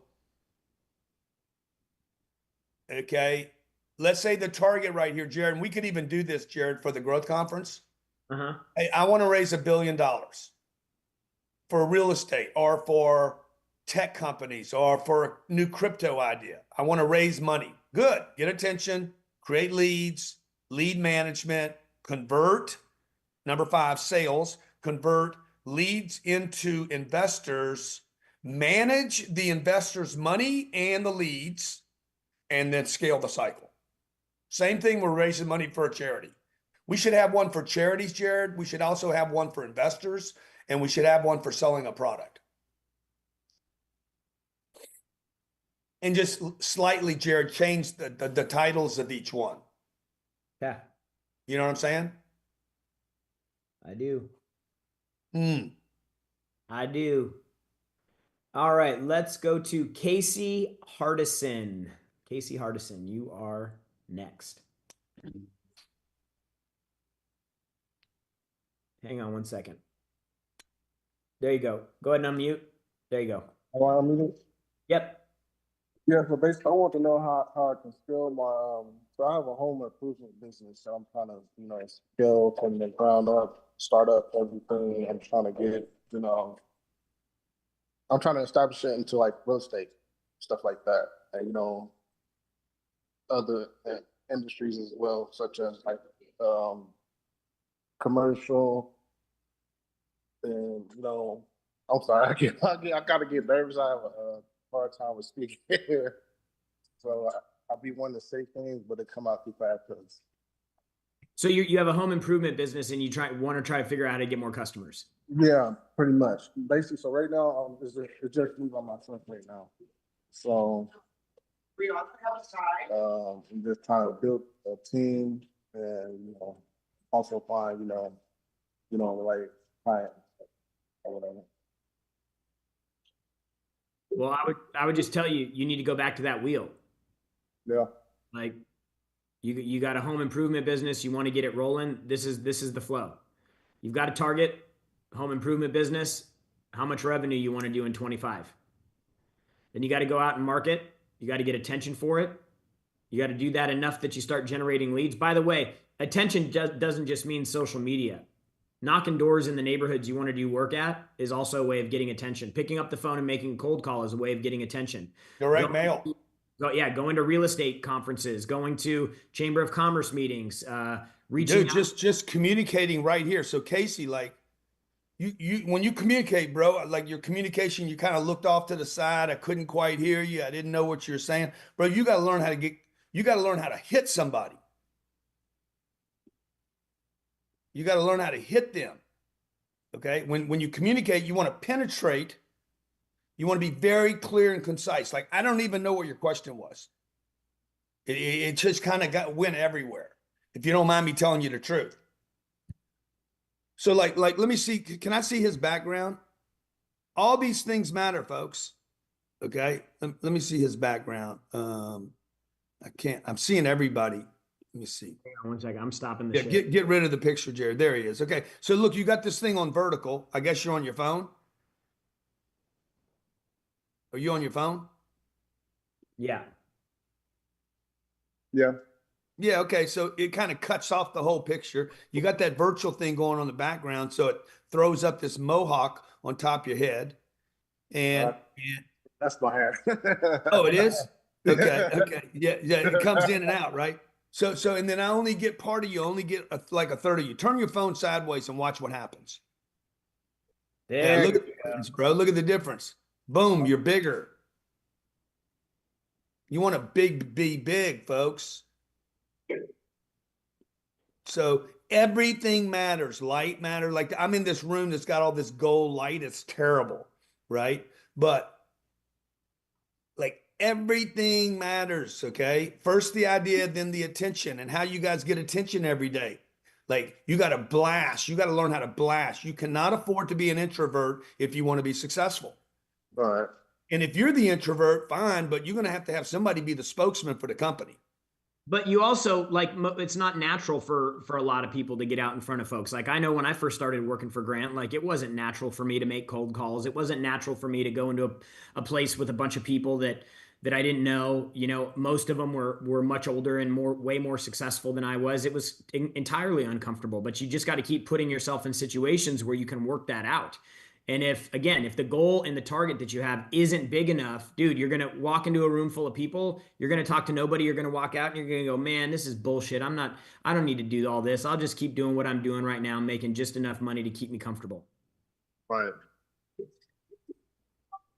[SPEAKER 2] okay, let's say the target right here, Jared, and we could even do this, Jared, for the growth conference.
[SPEAKER 1] Uh-huh.
[SPEAKER 2] Hey, I want to raise $1 billion for real estate or for tech companies or for a new crypto idea. I want to raise money. Good. Get attention, create leads, lead management, convert. Number 5, sales, convert leads into investors, manage the investors' money and the leads, and then scale the cycle. Same thing, we're raising money for a charity. We should have one for charities, Jared. We should also have one for investors, and we should have one for selling a product. And just slightly, Jared, change the titles of each one.
[SPEAKER 1] Yeah,
[SPEAKER 2] You know what I'm saying?
[SPEAKER 1] I do.
[SPEAKER 2] Hmm.
[SPEAKER 1] I do. All right, let's go to Casey Hardison. Casey Hardison, you are next. Hang on one second. There you go. Go ahead and unmute. There you go.
[SPEAKER 8] Oh, I'm muted?
[SPEAKER 1] Yep.
[SPEAKER 8] Yeah, so basically, I want to know how I can scale my, so I have a home improvement business that I'm trying to, scale from the ground up, start up everything. I'm trying to get, I'm trying to establish it into like real estate, stuff like that. And, other industries as well, such as like, commercial and, I'm sorry, I gotta get nervous. I have a hard time with speaking here. So I'll be wanting to say things, but it come out too fast.
[SPEAKER 1] So you have a home improvement business and you want to try to figure out how to get more customers.
[SPEAKER 8] Yeah, pretty much. Basically, so right now, it's just me by myself right now. So I'm just trying to build a team and, also find, like clients or whatever.
[SPEAKER 1] Well, I would just tell you, you need to go back to that wheel.
[SPEAKER 8] Yeah.
[SPEAKER 1] Like you got a home improvement business, you want to get it rolling. This is the flow. You've got a target home improvement business, how much revenue you want to do in 25. Then you got to go out and market. You got to get attention for it. You got to do that enough that you start generating leads. By the way, attention doesn't just mean social media. Knocking doors in the neighborhoods you want to do work at is also a way of getting attention. Picking up the phone and making a cold call is a way of getting attention.
[SPEAKER 2] Direct mail.
[SPEAKER 1] Going to real estate conferences, going to Chamber of Commerce meetings, reaching
[SPEAKER 2] Dude, just communicating right here. So Casey, like you when you communicate, bro, like your communication, you kind of looked off to the side. I couldn't quite hear you. I didn't know what you're saying. Bro, you got to learn how to hit somebody. You got to learn how to hit them. Okay. When you communicate, you want to penetrate. You want to be very clear and concise. Like, I don't even know what your question was. It just kind of went everywhere. If you don't mind me telling you the truth. So like, let me see. Can I see his background? All these things matter, folks. Okay. Let me see his background. I can't, I'm seeing everybody. Let me see.
[SPEAKER 1] Hang on one second. I'm stopping the
[SPEAKER 2] Yeah, get rid of the picture, Jared. There he is. Okay. So look, you got this thing on vertical. I guess you're on your phone. Are you on your phone?
[SPEAKER 1] Yeah.
[SPEAKER 8] Yeah.
[SPEAKER 2] Yeah. Okay. So it kind of cuts off the whole picture. You got that virtual thing going on in the background. So it throws up this mohawk on top of your head. And
[SPEAKER 8] that's my hair.
[SPEAKER 2] Oh, it is? Okay. Okay. Yeah. Yeah. It comes in and out, right? So, and then I only get part of you, only get like a third of you. Turn your phone sideways and watch what happens.
[SPEAKER 1] There
[SPEAKER 2] Yeah, look at the difference, bro. Look at the difference. Boom, you're bigger. You want to be big, folks. So everything matters. Light matters. Like I'm in this room that's got all this gold light. It's terrible, right? But like everything matters, okay? First the idea, then the attention, and how you guys get attention every day. Like you got to blast. You got to learn how to blast. You cannot afford to be an introvert if you want to be successful.
[SPEAKER 8] All right.
[SPEAKER 2] And if you're the introvert, fine, but you're going to have somebody be the spokesman for the company.
[SPEAKER 1] But you also it's not natural for a lot of people to get out in front of folks. Like I know when I first started working for Grant, like it wasn't natural for me to make cold calls. It wasn't natural for me to go into a place with a bunch of people that that I didn't know. You know, most of them were much older and way more successful than I was. It was entirely uncomfortable, but you just got to keep putting yourself in situations where you can work that out. And if the goal and the target that you have isn't big enough, dude, you're going to walk into a room full of people. You're going to talk to nobody. You're going to walk out and you're going to go, man, this is bullshit. I don't need to do all this. I'll just keep doing what I'm doing right now, making just enough money to keep me comfortable.
[SPEAKER 8] Right.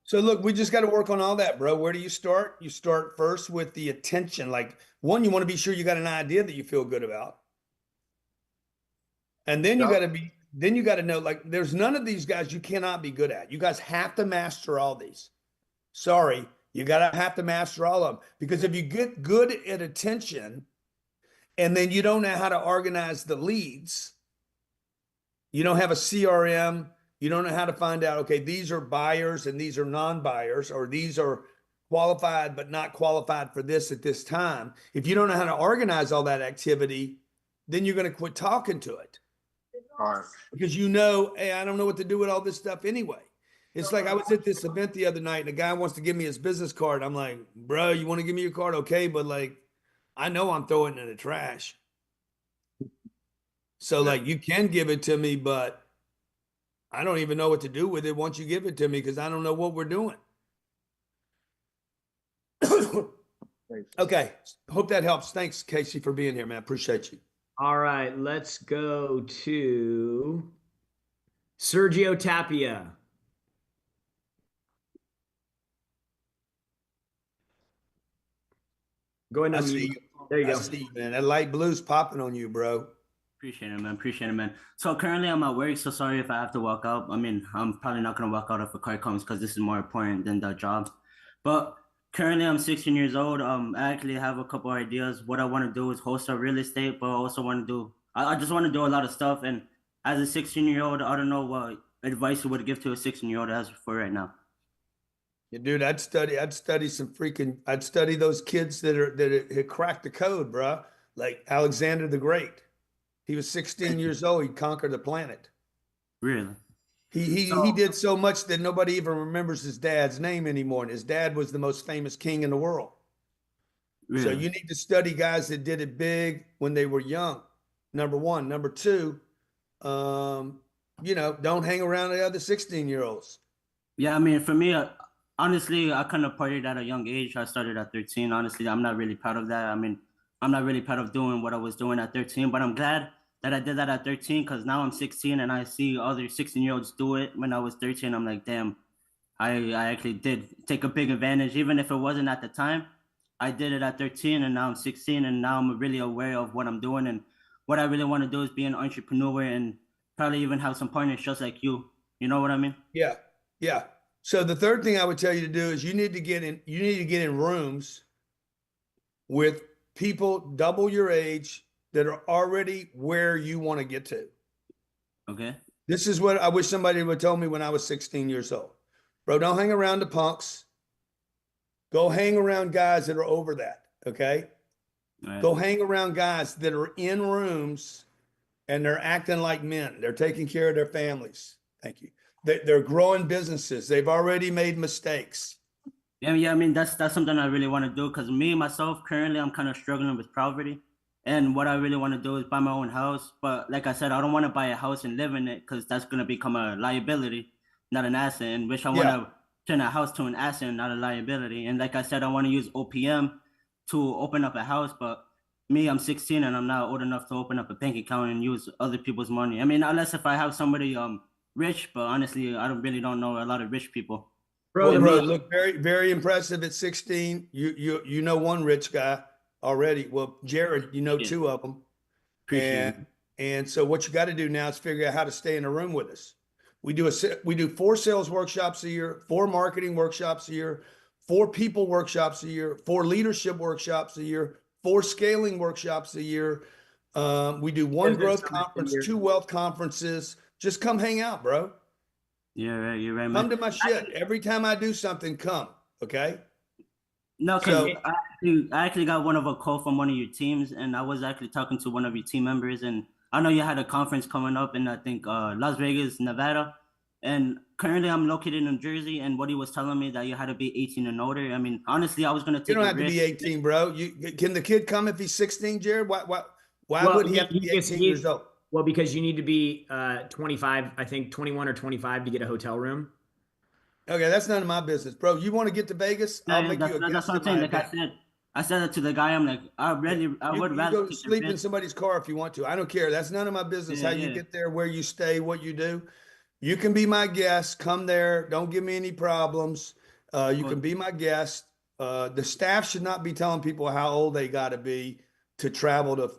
[SPEAKER 2] So look, we just got to work on all that, bro. Where do you start? You start first with the attention. Like, one, you want to be sure you got an idea that you feel good about. And then you got to know, like, there's none of these guys you cannot be good at. You guys have to master all these. Sorry, you have to master all of them. Because if you get good at attention and then you don't know how to organize the leads, you don't have a CRM, you don't know how to find out, okay, these are buyers and these are non-buyers, or these are qualified but not qualified for this at this time. If you don't know how to organize all that activity, then you're going to quit talking to it.
[SPEAKER 8] All right.
[SPEAKER 2] Because you know, hey, I don't know what to do with all this stuff anyway. It's like I was at this event the other night and a guy wants to give me his business card. I'm like, bro, you want to give me your card? Okay, but like, I know I'm throwing it in the trash. So like, you can give it to me, but I don't even know what to do with it once you give it to me because I don't know what we're doing. Okay, hope that helps. Thanks, Casey, for being here, man. Appreciate you.
[SPEAKER 1] All right, let's go to Sergio Tapia. Go ahead and unmute. There you go.
[SPEAKER 2] I see you, man. That light blue's popping on you, bro.
[SPEAKER 9] Appreciate it, man. Appreciate it, man. So currently I'm at work, so sorry if I have to walk out. I mean, I'm probably not going to walk out if a car comes because this is more important than the job. But currently I'm 16 years old. I actually have a couple ideas. What I want to do is wholesale real estate, but I also want to do, I just want to do a lot of stuff. And as a 16-year-old, I don't know what advice you would give to a 16-year-old as for right now.
[SPEAKER 2] Yeah, dude, I'd study those kids that had cracked the code, bro. Like Alexander the Great. He was 16 years old. He conquered the planet.
[SPEAKER 9] Really?
[SPEAKER 2] He did so much that nobody even remembers his dad's name anymore. And his dad was the most famous king in the world. Really? So you need to study guys that did it big when they were young. Number one. Number two, don't hang around the other 16-year-olds.
[SPEAKER 9] Yeah, I mean, for me, honestly, I kind of partied at a young age. I started at 13. Honestly, I'm not really proud of that. I mean, I'm not really proud of doing what I was doing at 13, but I'm glad that I did that at 13 because now I'm 16 and I see other 16-year-olds do it. When I was 13, I'm like, damn, I actually did take a big advantage. Even if it wasn't at the time, I did it at 13 and now I'm 16 and now I'm really aware of what I'm doing. And what I really want to do is be an entrepreneur and probably even have some partners just like you. You know what I mean?
[SPEAKER 2] Yeah, yeah. So the third thing I would tell you to do is you need to get in rooms with people double your age that are already where you want to get to.
[SPEAKER 9] Okay.
[SPEAKER 2] This is what I wish somebody would tell me when I was 16 years old. Bro, don't hang around the punks. Go hang around guys that are over that, okay? Right. Go hang around guys that are in rooms and they're acting like men. They're taking care of their families. Thank you. They're growing businesses. They've already made mistakes.
[SPEAKER 9] Yeah. I mean, that's something I really want to do because me, myself, currently, I'm kind of struggling with poverty. And what I really want to do is buy my own house. But like I said, I don't want to buy a house and live in it because that's going to become a liability, not an asset. And which I want to turn a house to an asset, not a liability. And like I said, I want to use OPM to open up a house. But me, I'm 16 and I'm not old enough to open up a bank account and use other people's money. I mean, unless if I have somebody rich, but honestly, I don't know a lot of rich people.
[SPEAKER 2] Bro, look very, very impressive at 16. You know one rich guy already. Well, Jared, you know two of them. And so what you got to do now is figure out how to stay in a room with us. We do 4 sales workshops a year, 4 marketing workshops a year, 4 people workshops a year, 4 leadership workshops a year, 4 scaling workshops a year. We do 1 growth conference, 2 wealth conferences. Just come hang out, bro.
[SPEAKER 9] Yeah, you're right, man.
[SPEAKER 2] Come to my shit. Every time I do something, come, okay?
[SPEAKER 9] No, because I actually got a call from one of your teams, and I was actually talking to one of your team members, and I know you had a conference coming up in, I think, Las Vegas, Nevada, and currently I'm located in New Jersey, and what he was telling me that you had to be 18 and older. I mean, honestly, I was gonna
[SPEAKER 2] You
[SPEAKER 9] take
[SPEAKER 2] don't
[SPEAKER 9] a
[SPEAKER 2] have to be
[SPEAKER 9] risk.
[SPEAKER 2] 18, bro. Can the kid come if he's 16, Jared? Why
[SPEAKER 1] Well,
[SPEAKER 2] would he have to be 18 years old?
[SPEAKER 1] Well, because you need to be 25, I think 21 or 25 to get a hotel room.
[SPEAKER 2] Okay, that's none of my business, bro. You want to get to Vegas? I'll
[SPEAKER 9] Yeah,
[SPEAKER 2] make you a
[SPEAKER 9] that's
[SPEAKER 2] guest
[SPEAKER 9] what
[SPEAKER 2] at
[SPEAKER 9] I'm saying.
[SPEAKER 2] my
[SPEAKER 9] Like
[SPEAKER 2] event.
[SPEAKER 9] I said it to the guy. I'm like, I would
[SPEAKER 2] You
[SPEAKER 9] rather
[SPEAKER 2] go
[SPEAKER 9] take the
[SPEAKER 2] sleep in
[SPEAKER 9] risk.
[SPEAKER 2] somebody's car if you want to. I don't care. That's none of my business
[SPEAKER 9] Yeah,
[SPEAKER 2] how you
[SPEAKER 9] yeah.
[SPEAKER 2] get there, where you stay, what you do. You can be my guest. Come there. Don't give me any problems. You can be my guest. The staff should not be telling people how old they got to be to travel to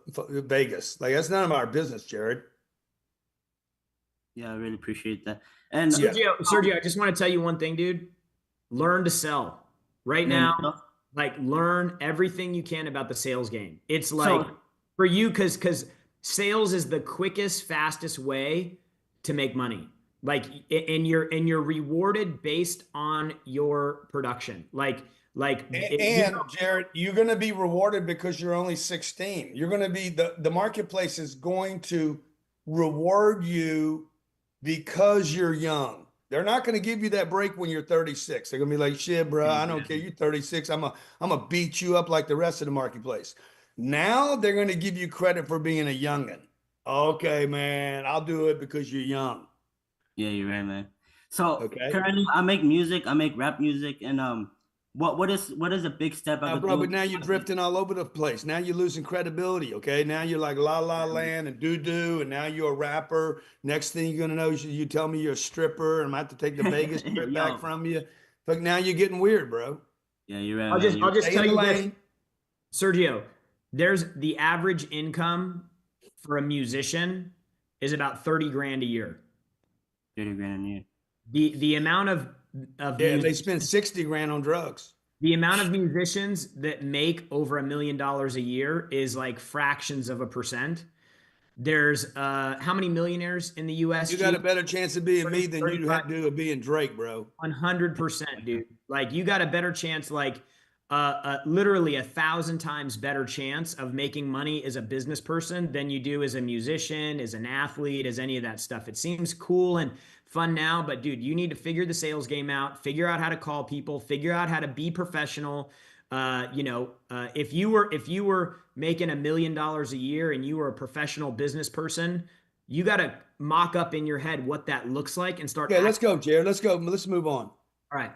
[SPEAKER 2] Vegas. Like, that's none of our business, Jared.
[SPEAKER 9] Yeah, I really appreciate that. And
[SPEAKER 2] Yeah.
[SPEAKER 1] Sergio, I just want to tell you one thing, dude. Learn to sell right
[SPEAKER 9] Learn to
[SPEAKER 1] now.
[SPEAKER 9] sell?
[SPEAKER 1] Like, learn everything you can about the sales game. It's like
[SPEAKER 9] So-
[SPEAKER 1] for you, because sales is the quickest, fastest way to make money. Like, and you're rewarded based on your production.
[SPEAKER 2] And Jared, you're going to be rewarded because you're only 16. You're going to be the marketplace is going to reward you because you're young. They're not going to give you that break when you're 36. They're going to be like, shit, bro, I don't care. You're 36. I'm gonna beat you up like the rest of the marketplace. Now they're going to give you credit for being a youngin. Okay, man, I'll do it because you're young.
[SPEAKER 9] Yeah, you're right, man. So
[SPEAKER 2] Okay.
[SPEAKER 9] currently, I make music. I make rap music, and what is a big step I could
[SPEAKER 2] Bro,
[SPEAKER 9] do?
[SPEAKER 2] but now you're drifting all over the place. Now you're losing credibility. Okay, now you're like La La Land and Doo Doo, and now you're a rapper. Next thing you're gonna know, you tell me you're a stripper, and I have to take the Vegas trip back
[SPEAKER 9] Yo.
[SPEAKER 2] from you. But now you're getting weird, bro.
[SPEAKER 9] Yeah, you're right.
[SPEAKER 1] I'll
[SPEAKER 9] man.
[SPEAKER 1] just
[SPEAKER 2] Stay
[SPEAKER 1] tell
[SPEAKER 2] in the
[SPEAKER 1] you this,
[SPEAKER 2] lane.
[SPEAKER 1] Sergio. There's the average income for a musician is about 30 grand a year.
[SPEAKER 9] 30 grand a year.
[SPEAKER 1] The amount of
[SPEAKER 2] Yeah, they spend 60 grand on drugs.
[SPEAKER 1] the amount of musicians that make over $1 million a year is like fractions of a percent. There's how many millionaires in the US?
[SPEAKER 2] You got a better chance of being me
[SPEAKER 1] 30,
[SPEAKER 2] than you had to of being Drake, bro.
[SPEAKER 1] 100%, dude. Like, you got a better chance, like literally 1,000 times better chance of making money as a business person than you do as a musician, as an athlete, as any of that stuff. It seems cool and fun now, but dude, you need to figure the sales game out, figure out how to call people, figure out how to be professional. If you were making $1 million a year and you were a professional business person, you got to mock up in your head what that looks like and start.
[SPEAKER 2] Okay, let's go, Jared. Let's go. Let's move on.
[SPEAKER 1] All right.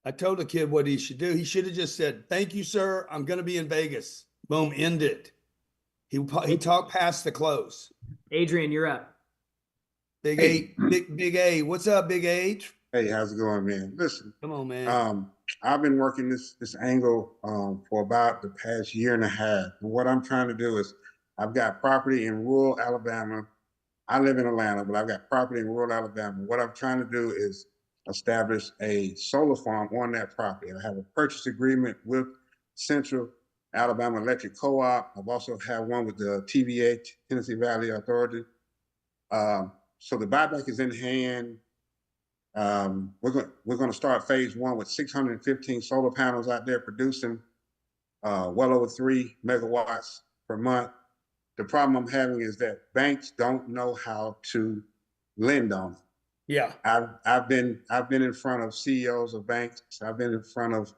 [SPEAKER 2] I told the kid what he should do. He should have just said, "Thank you, sir. I'm going to be in Vegas." Boom, end it. He talked past the close.
[SPEAKER 1] Adrian, you're up.
[SPEAKER 2] Big A. What's up, Big H?
[SPEAKER 10] Hey, how's it going, man? Listen,
[SPEAKER 2] Come on, man.
[SPEAKER 10] I've been working this angle for about the past year and a half. And what I'm trying to do is, I've got property in rural Alabama. I live in Atlanta, but I've got property in rural Alabama. What I'm trying to do is establish a solar farm on that property. I have a purchase agreement with Central Alabama Electric Co-op. I've also had one with the TVA, Tennessee Valley Authority. So the buyback is in hand. We're going to start phase one with 615 solar panels out there producing well over 3 megawatts per month. The problem I'm having is that banks don't know how to lend on it.
[SPEAKER 2] Yeah.
[SPEAKER 10] I've been in front of CEOs of banks. I've been in front of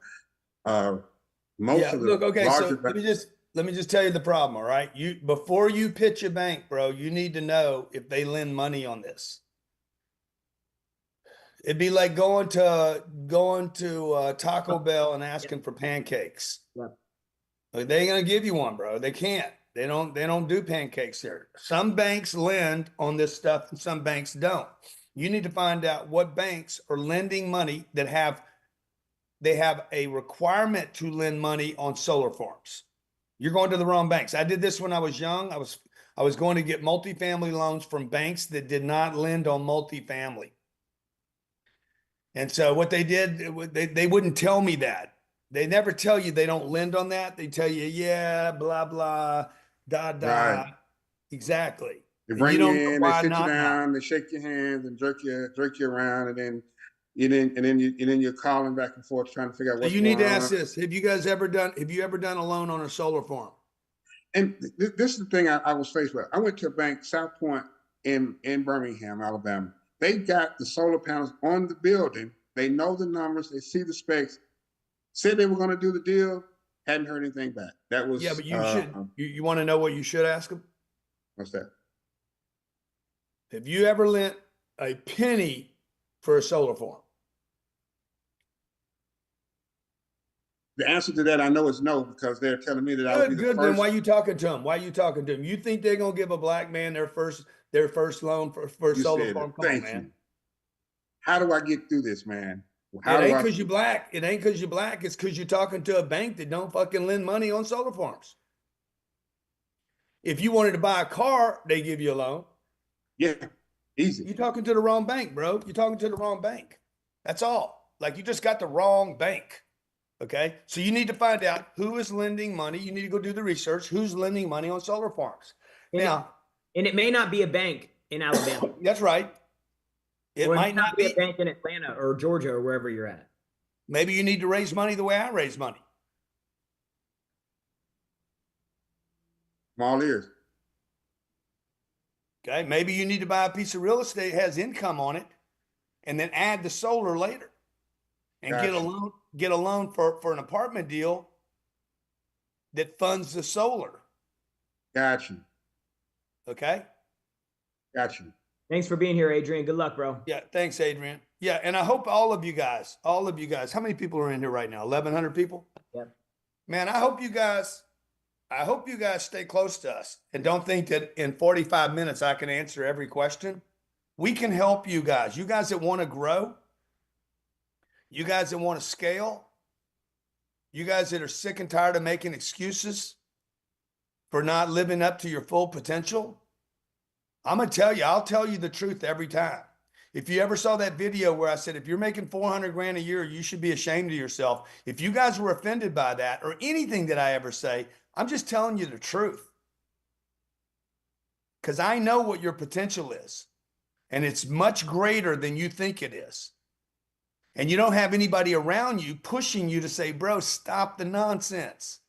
[SPEAKER 10] most of the larger
[SPEAKER 2] so let me just tell you the problem, all right? Before you pitch a bank, bro, you need to know if they lend money on this. It'd be like going to Taco Bell and asking for pancakes.
[SPEAKER 1] Yep.
[SPEAKER 2] Like, they ain't gonna give you one, bro. They can't. They don't do pancakes there. Some banks lend on this stuff and some banks don't. You need to find out what banks are lending money that they have a requirement to lend money on solar farms. You're going to the wrong banks. I did this when I was young. I was going to get multifamily loans from banks that did not lend on multifamily. And so what they did, they wouldn't tell me that. They never tell you they don't lend on that. They tell you, yeah, blah, blah, da, da.
[SPEAKER 10] Right.
[SPEAKER 2] Exactly.
[SPEAKER 10] They bring you in, they sit you down,
[SPEAKER 2] now.
[SPEAKER 10] they shake your hands and jerk you around, and then you're calling back and forth trying to figure out what's
[SPEAKER 2] You need to
[SPEAKER 10] going
[SPEAKER 2] ask
[SPEAKER 10] on.
[SPEAKER 2] this. Have you ever done a loan on a solar farm?
[SPEAKER 10] And this is the thing I was faced with. I went to a bank, South Point in Birmingham, Alabama. They got the solar panels on the building. They know the numbers. They see the specs. Said they were going to do the deal. Hadn't heard anything back. That was
[SPEAKER 2] Yeah, but you should. You want to know what you should ask them?
[SPEAKER 10] What's that?
[SPEAKER 2] Have you ever lent a penny for a solar farm?
[SPEAKER 10] The answer to that I know is no, because they're telling me that I would be the
[SPEAKER 2] Good.
[SPEAKER 10] first.
[SPEAKER 2] Then why are you talking to them? Why are you talking to them? You think they're gonna give a black man their first loan for a
[SPEAKER 10] You
[SPEAKER 2] solar
[SPEAKER 10] said
[SPEAKER 2] farm?
[SPEAKER 10] it.
[SPEAKER 2] Come on,
[SPEAKER 10] Thank
[SPEAKER 2] man.
[SPEAKER 10] you. How do I get through this, man?
[SPEAKER 2] It ain't because you're black. It ain't because you're black. It's because you're talking to a bank that don't fucking lend money on solar farms. If you wanted to buy a car, they give you a loan.
[SPEAKER 10] Yeah, easy.
[SPEAKER 2] You're talking to the wrong bank, bro. You're talking to the wrong bank. That's all. Like, you just got the wrong bank. Okay. So you need to find out who is lending money. You need to go do the research. Who's lending money on solar farms?
[SPEAKER 1] And it may not be a bank in Alabama.
[SPEAKER 2] That's right. It might not be
[SPEAKER 1] a bank in Atlanta or Georgia or wherever you're at.
[SPEAKER 2] Maybe you need to raise money the way I raise money.
[SPEAKER 10] I'm all ears.
[SPEAKER 2] Okay. Maybe you need to buy a piece of real estate that has income on it and then add the solar later and
[SPEAKER 10] Gotcha.
[SPEAKER 2] get a loan for an apartment deal that funds the solar.
[SPEAKER 10] Got you.
[SPEAKER 2] Okay.
[SPEAKER 10] Got you.
[SPEAKER 1] Thanks for being here, Adrian. Good luck, bro.
[SPEAKER 2] Yeah. Thanks, Adrian. Yeah. And I hope all of you guys, how many people are in here right now? 1,100 people?
[SPEAKER 1] Yep.
[SPEAKER 2] Man, I hope you guys stay close to us and don't think that in 45 minutes I can answer every question. We can help you guys. You guys that want to grow, you guys that want to scale, you guys that are sick and tired of making excuses for not living up to your full potential. I'm going to tell you, I'll tell you the truth every time. If you ever saw that video where I said, if you're making 400 grand a year, you should be ashamed of yourself. If you guys were offended by that or anything that I ever say, I'm just telling you the truth. Because I know what your potential is. And it's much greater than you think it is. And you don't have anybody around you pushing you to say, bro, stop the nonsense.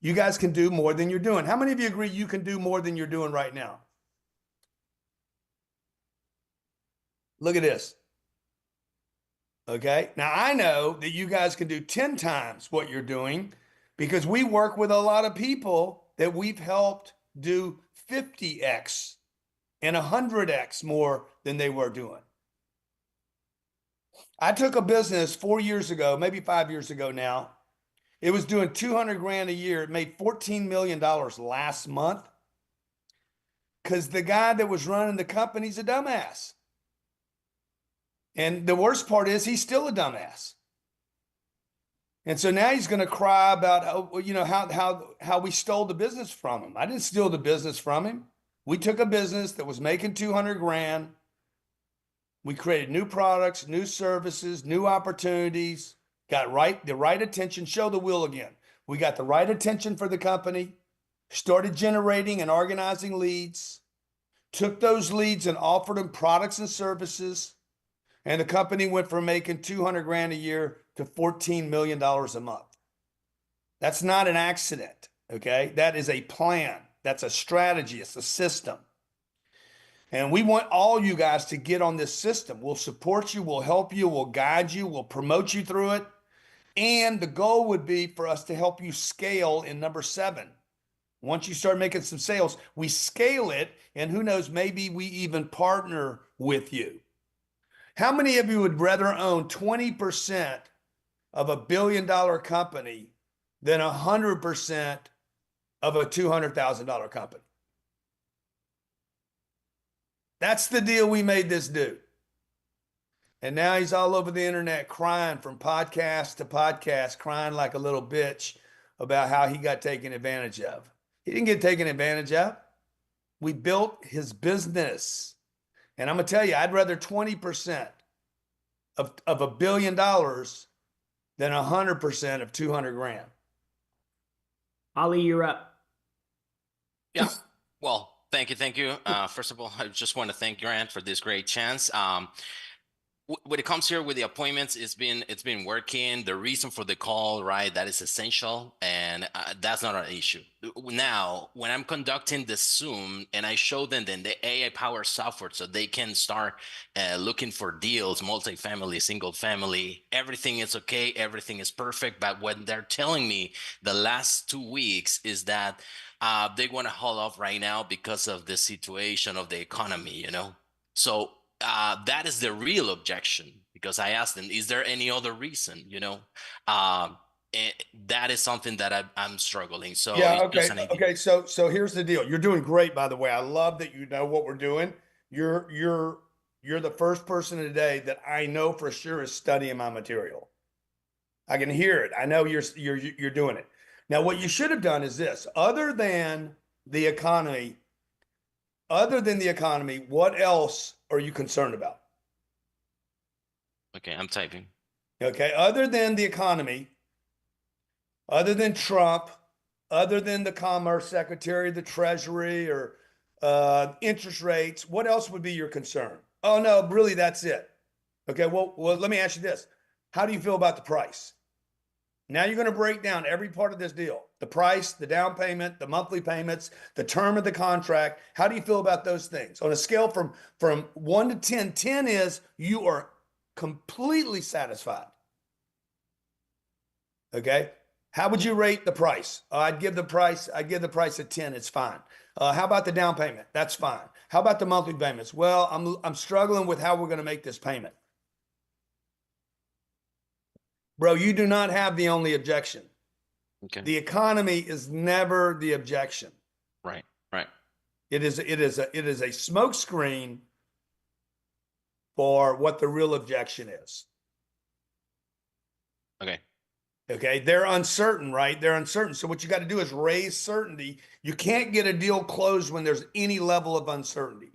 [SPEAKER 2] You guys can do more than you're doing. How many of you agree you can do more than you're doing right now? Look at this. Okay. Now I know that you guys can do 10 times what you're doing because we work with a lot of people that we've helped do 50x and 100x more than they were doing. I took a business 4 years ago, maybe 5 years ago now. It was doing 200 grand a year. It made $14 million last month because the guy that was running the company's a dumbass. And the worst part is he's still a dumbass. And so now he's going to cry about, how we stole the business from him. I didn't steal the business from him. We took a business that was making 200 grand. We created new products, new services, new opportunities, got the right attention. Show the wheel again. We got the right attention for the company, started generating and organizing leads, took those leads and offered them products and services. And the company went from making 200 grand a year to $14 million a month. That's not an accident, okay? That is a plan. That's a strategy. It's a system. And we want all you guys to get on this system. We'll support you. We'll help you. We'll guide you. We'll promote you through it. And the goal would be for us to help you scale in number 7. Once you start making some sales, we scale it. And who knows, maybe we even partner with you. How many of you would rather own 20% of a $1 billion company than 100% of a $200,000 company? That's the deal we made this dude. And now he's all over the internet crying from podcast to podcast, crying like a little bitch about how he got taken advantage of. He didn't get taken advantage of. We built his business. And I'm going to tell you, I'd rather 20% of $1 billion than 100% of 200 grand.
[SPEAKER 1] Ali, you're up.
[SPEAKER 11] Yeah. Well, thank you. First of all, I just want to thank Grant for this great chance. when it comes here with the appointments, it's been working. The reason for the call, right? That is essential, and that's not an issue. Now, when I'm conducting the Zoom and I show them then the AI power software, so they can start looking for deals, multifamily, single family, everything is okay, everything is perfect. But when they're telling me the last 2 weeks is that they want to hold off right now because of the situation of the economy, you know. So that is the real objection, because I asked them, is there any other reason, you know? And that is something that I'm struggling. So
[SPEAKER 2] Yeah,
[SPEAKER 11] it's just
[SPEAKER 2] okay.
[SPEAKER 11] an idea.
[SPEAKER 2] Okay, so here's the deal. You're doing great, by the way. I love that you know what we're doing. You're the first person today that I know for sure is studying my material. I can hear it. I know you're doing it. Now, what you should have done is this. The economy, other than the economy, what else are you concerned about?
[SPEAKER 11] Okay, I'm typing.
[SPEAKER 2] Okay, other than the economy, other than Trump, other than the Commerce Secretary, the Treasury, or interest rates, what else would be your concern? Oh, no, really, that's it. Okay, well, let me ask you this. How do you feel about the price? Now you're going to break down every part of this deal. The price, the down payment, the monthly payments, the term of the contract. How do you feel about those things? On a scale from 1 to 10, 10 is you are completely satisfied. Okay? How would you rate the price? I'd give the price a 10. It's fine. How about the down payment? That's fine. How about the monthly payments? Well, I'm struggling with how we're going to make this payment. Bro, you do not have the only objection.
[SPEAKER 11] Okay.
[SPEAKER 2] The economy is never the objection.
[SPEAKER 11] Right, right.
[SPEAKER 2] It is a smokescreen for what the real objection is.
[SPEAKER 11] Okay.
[SPEAKER 2] Okay, they're uncertain, right? They're uncertain. So what you got to do is raise certainty. You can't get a deal closed when there's any level of uncertainty.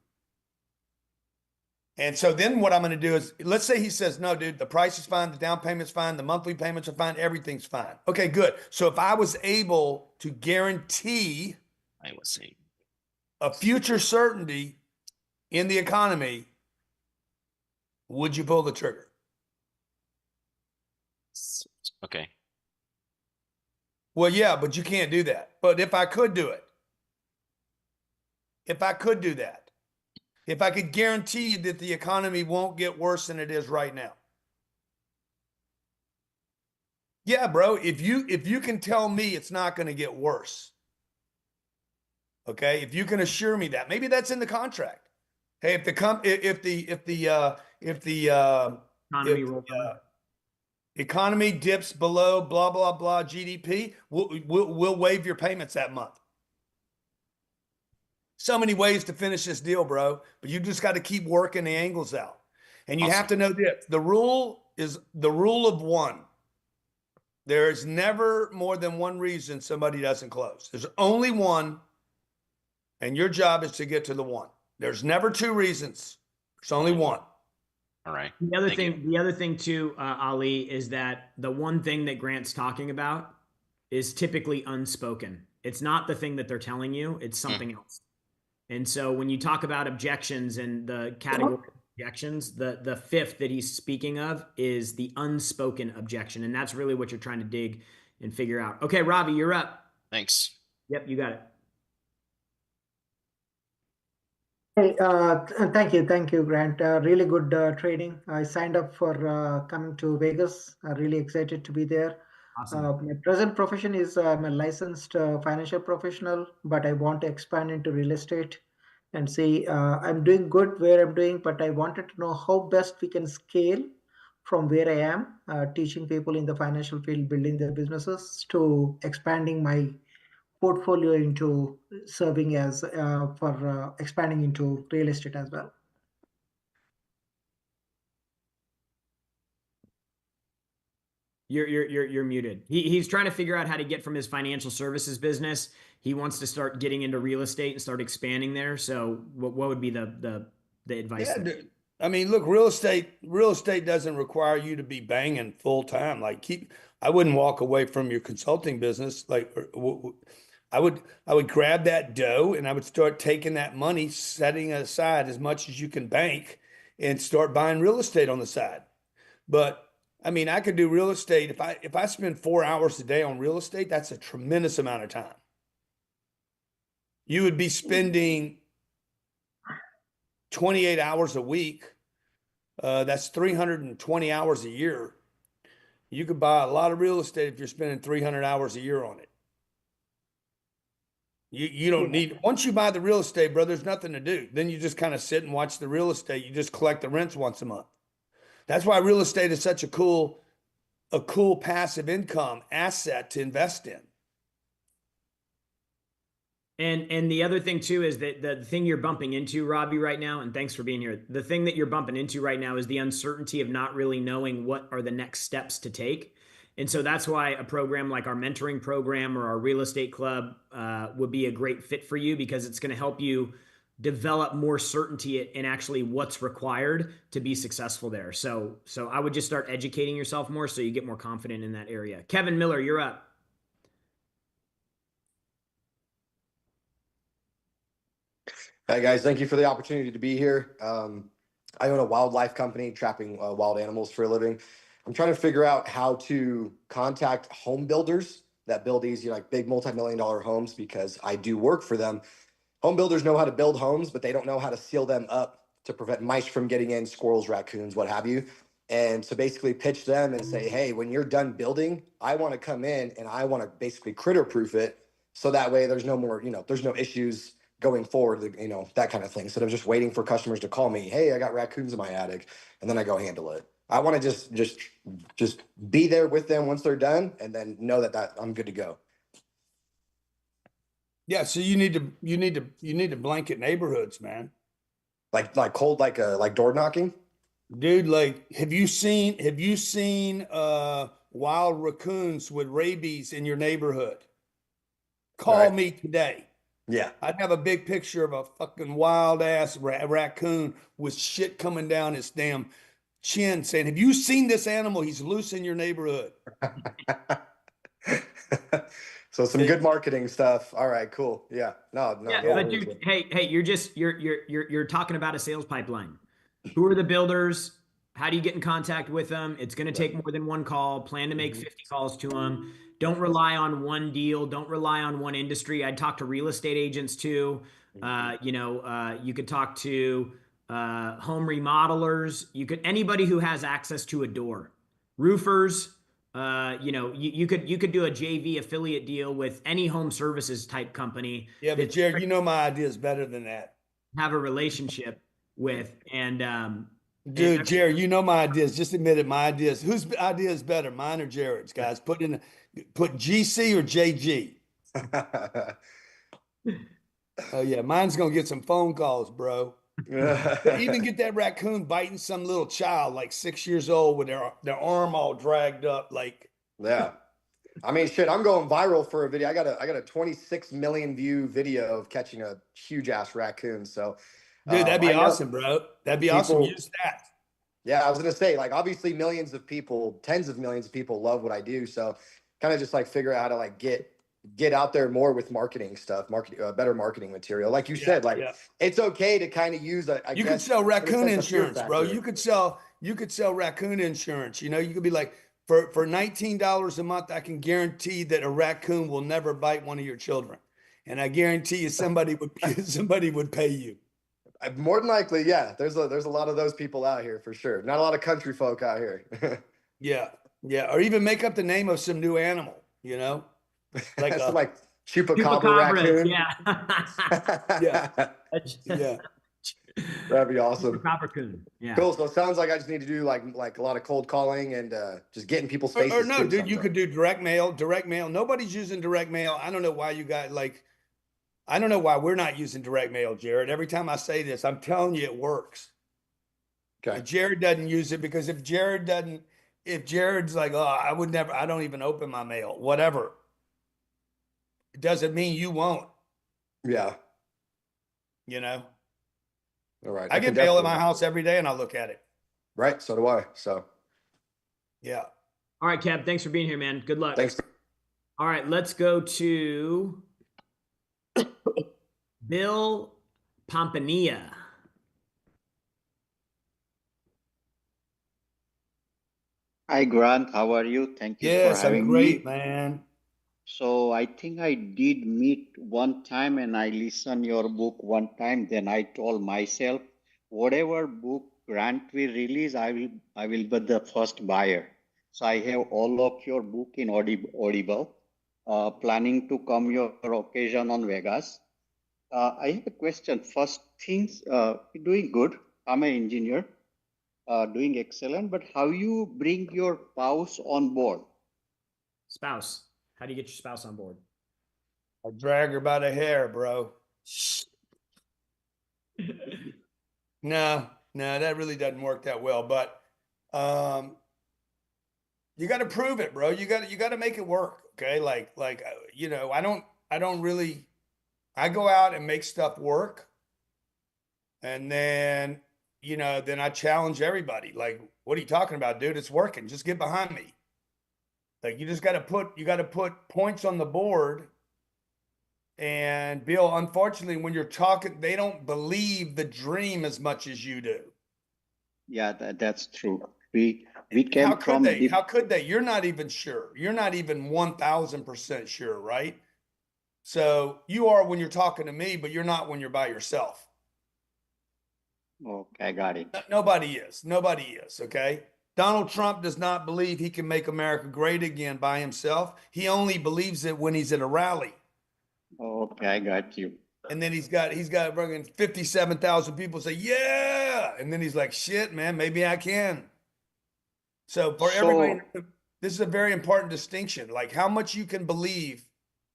[SPEAKER 2] And so then what I'm going to do is, let's say he says, no, dude, the price is fine, the down payment's fine, the monthly payments are fine, everything's fine. Okay, good. So if I was able to guarantee
[SPEAKER 11] I was saying
[SPEAKER 2] a future certainty in the economy, would you pull the trigger?
[SPEAKER 11] okay.
[SPEAKER 2] Well, yeah, but you can't do that. But if I could do it, if I could guarantee you that the economy won't get worse than it is right now. Yeah, bro, if you can tell me it's not going to get worse. Okay? If you can assure me that. Maybe that's in the contract. Hey, if the economy dips below blah blah blah GDP, we'll waive your payments that month. So many ways to finish this deal, bro, but you just got to keep working the angles out. And you have to know this. The rule is the rule of one. There is never more than one reason somebody doesn't close. There's only one, and your job is to get to the one. There's never two reasons. There's only one.
[SPEAKER 11] All right.
[SPEAKER 1] The other thing too, Ali, is that the one thing that Grant's talking about is typically unspoken. It's not the thing that they're telling you, it's something else. And so when you talk about objections and the category of objections, the fifth that he's speaking of is the unspoken objection. And that's really what you're trying to dig and figure out. Okay, Robbie, you're up.
[SPEAKER 11] Thanks.
[SPEAKER 1] Yep, you got it.
[SPEAKER 12] Hey, thank you, Grant. Really good training. I signed up for coming to Vegas. Really excited to be there.
[SPEAKER 1] Awesome.
[SPEAKER 12] My present profession is I'm a licensed financial professional, but I want to expand into real estate and see I'm doing good where I'm doing, but I wanted to know how best we can scale from where I am, teaching people in the financial field, building their businesses, to expanding my portfolio into serving as for expanding into real estate as well.
[SPEAKER 1] You're muted. He's trying to figure out how to get from his financial services business. He wants to start getting into real estate and start expanding there. So what would be the advice?
[SPEAKER 2] Yeah, dude. I mean, look, real estate doesn't require you to be banging full time. Like I wouldn't walk away from your consulting business. Like I would grab that dough and I would start taking that money, setting it aside as much as you can bank, and start buying real estate on the side. But I mean, I could do real estate. If I spend 4 hours a day on real estate, that's a tremendous amount of time. You would be spending 28 hours a week. That's 320 hours a year. You could buy a lot of real estate if you're spending 300 hours a year on it. You don't need, once you buy the real estate, bro, there's nothing to do. Then you just kind of sit and watch the real estate. You just collect the rents once a month. That's why real estate is such a cool passive income asset to invest in.
[SPEAKER 1] And the other thing too is that the thing you're bumping into, Robbie, right now, and thanks for being here. The thing that you're bumping into right now is the uncertainty of not really knowing what are the next steps to take. And so that's why a program like our mentoring program or our real estate club would be a great fit for you, because it's going to help you develop more certainty in actually what's required to be successful there. So I would just start educating yourself more so you get more confident in that area. Kevin Miller, you're up.
[SPEAKER 13] Hi guys, thank you for the opportunity to be here. I own a wildlife company trapping wild animals for a living. I'm trying to figure out how to contact home builders that build these like big multi-million-dollar homes, because I do work for them. Home builders know how to build homes, but they don't know how to seal them up to prevent mice from getting in, squirrels, raccoons, what have you. And so basically pitch them and say, hey, when you're done building, I want to come in and I want to basically critter proof it. So that way there's no more, there's no issues going forward, that kind of thing. Instead of just waiting for customers to call me, hey, I got raccoons in my attic, and then I go handle it. I want to just be there with them once they're done, and then know that I'm good to go.
[SPEAKER 2] Yeah, so you need to blanket neighborhoods, man.
[SPEAKER 13] Like door knocking?
[SPEAKER 2] Dude, like have you seen wild raccoons with rabies in your neighborhood? Call me today.
[SPEAKER 13] Yeah.
[SPEAKER 2] I'd have a big picture of a fucking wild ass raccoon with shit coming down his damn chin saying, have you seen this animal? He's loose in your neighborhood.
[SPEAKER 13] So some good marketing stuff. All right, cool. Yeah. No.
[SPEAKER 1] But dude, hey, you're talking about a sales pipeline. Who are the builders? How do you get in contact with them? It's going to take more than one call. Plan to make 50 calls to them. Don't rely on one deal. Don't rely on one industry. I'd talk to real estate agents too. You could talk to home remodelers. Anybody who has access to a door, roofers. You could do a JV affiliate deal with any home services type company.
[SPEAKER 2] Yeah, but Jared, my idea is better than that.
[SPEAKER 1] Have a relationship with
[SPEAKER 2] Dude, Jared, my ideas. Just admit it. My ideas. Whose idea is better, mine or Jared's? Guys, put GC or JG. Oh yeah, mine's gonna get some phone calls, bro. Even get that raccoon biting some little child like 6 years old with their arm all dragged up, like.
[SPEAKER 13] Yeah, I mean, shit. I'm going viral for a video. I got a 26 million view video of catching a huge ass raccoon. So.
[SPEAKER 2] Dude, that'd be awesome, bro. That'd be awesome. Use that.
[SPEAKER 13] Yeah, I was gonna say, like, obviously millions of people, tens of millions of people love what I do. So kind of just like figure out how to like get out there more with marketing stuff, better marketing material. Like you said, like it's okay to kind of use you
[SPEAKER 2] could sell raccoon insurance, bro. You could sell raccoon insurance. You could be like, for $19 a month, I can guarantee that a raccoon will never bite one of your children. And I guarantee you somebody would pay you.
[SPEAKER 13] More than likely, yeah. There's a lot of those people out here for sure. Not a lot of country folk out here.
[SPEAKER 2] Yeah. Or even make up the name of some new animal, like
[SPEAKER 13] like chupacabra raccoon.
[SPEAKER 1] Yeah.
[SPEAKER 2] Yeah.
[SPEAKER 13] That'd be awesome.
[SPEAKER 1] Raccoon. Yeah.
[SPEAKER 13] Cool. So it sounds like I just need to do like a lot of cold calling and just getting people's faces.
[SPEAKER 2] Or no, dude, you could do direct mail. Nobody's using direct mail. I don't know why you got I don't know why we're not using direct mail, Jared. Every time I say this, I'm telling you it works.
[SPEAKER 13] Okay.
[SPEAKER 2] But Jared doesn't use it because if Jared's like, oh, I don't even open my mail, whatever. It doesn't mean you won't.
[SPEAKER 13] Yeah.
[SPEAKER 2] All
[SPEAKER 13] right.
[SPEAKER 2] I get mail at my house every day and I look at it.
[SPEAKER 13] Right. So do I. So.
[SPEAKER 2] Yeah.
[SPEAKER 1] All right, Kev. Thanks for being here, man. Good luck.
[SPEAKER 13] Thanks.
[SPEAKER 1] All right. Let's go to Bill Pompanilla.
[SPEAKER 14] Hi Grant, how are you? Thank you for
[SPEAKER 2] Yes, I'm
[SPEAKER 14] having
[SPEAKER 2] great,
[SPEAKER 14] me.
[SPEAKER 2] man.
[SPEAKER 14] So I think I did meet one time and I listened your book one time. Then I told myself, whatever book Grant will release, I will be the first buyer. So I have all of your book in Audible. Planning to come your occasion on Vegas. I have a question. First things, you're doing good. I'm an engineer, doing excellent. But how you bring your spouse on board?
[SPEAKER 1] Spouse. How do you get your spouse on board?
[SPEAKER 2] I drag her by the hair, bro. No, that really doesn't work that well. But you got to prove it, bro. You got to make it work. Okay, I don't really. I go out and make stuff work, and then then I challenge everybody. Like, what are you talking about, dude? It's working. Just get behind me. Like, you got to put points on the board. And Bill, unfortunately, when you're talking, they don't believe the dream as much as you do.
[SPEAKER 14] Yeah, that's true. We
[SPEAKER 2] How
[SPEAKER 14] came
[SPEAKER 2] could
[SPEAKER 14] from
[SPEAKER 2] they? How could they? You're not even sure. You're not even 1000% sure, right? So you are when you're talking to me, but you're not when you're by yourself.
[SPEAKER 14] Okay, I got it.
[SPEAKER 2] Nobody is. Nobody is. Okay. Donald Trump does not believe he can make America great again by himself. He only believes it when he's at a rally.
[SPEAKER 14] Okay, I got you.
[SPEAKER 2] And then he's got fucking 57,000 people say, yeah. And then he's like, shit, man, maybe I can. So for everybody, this is a very important distinction. Like, how much you can believe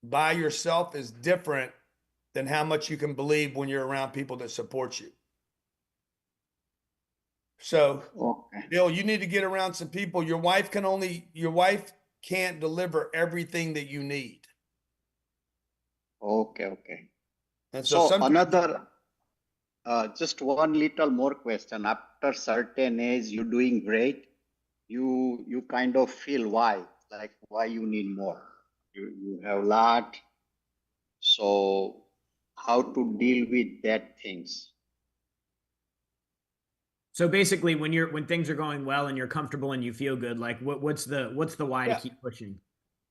[SPEAKER 2] by yourself is different than how much you can believe when you're around people that support you. So,
[SPEAKER 14] okay.
[SPEAKER 2] Bill, you need to get around some people. Your wife can't deliver everything that you need.
[SPEAKER 14] Okay.
[SPEAKER 2] And
[SPEAKER 14] So
[SPEAKER 2] sometimes
[SPEAKER 14] another, just one little more question. After certain age, you're doing great. You kind of feel why you need more. You have a lot. So how to deal with that things?
[SPEAKER 1] So basically, when things are going well and you're comfortable and you feel good, like what's the why to keep pushing?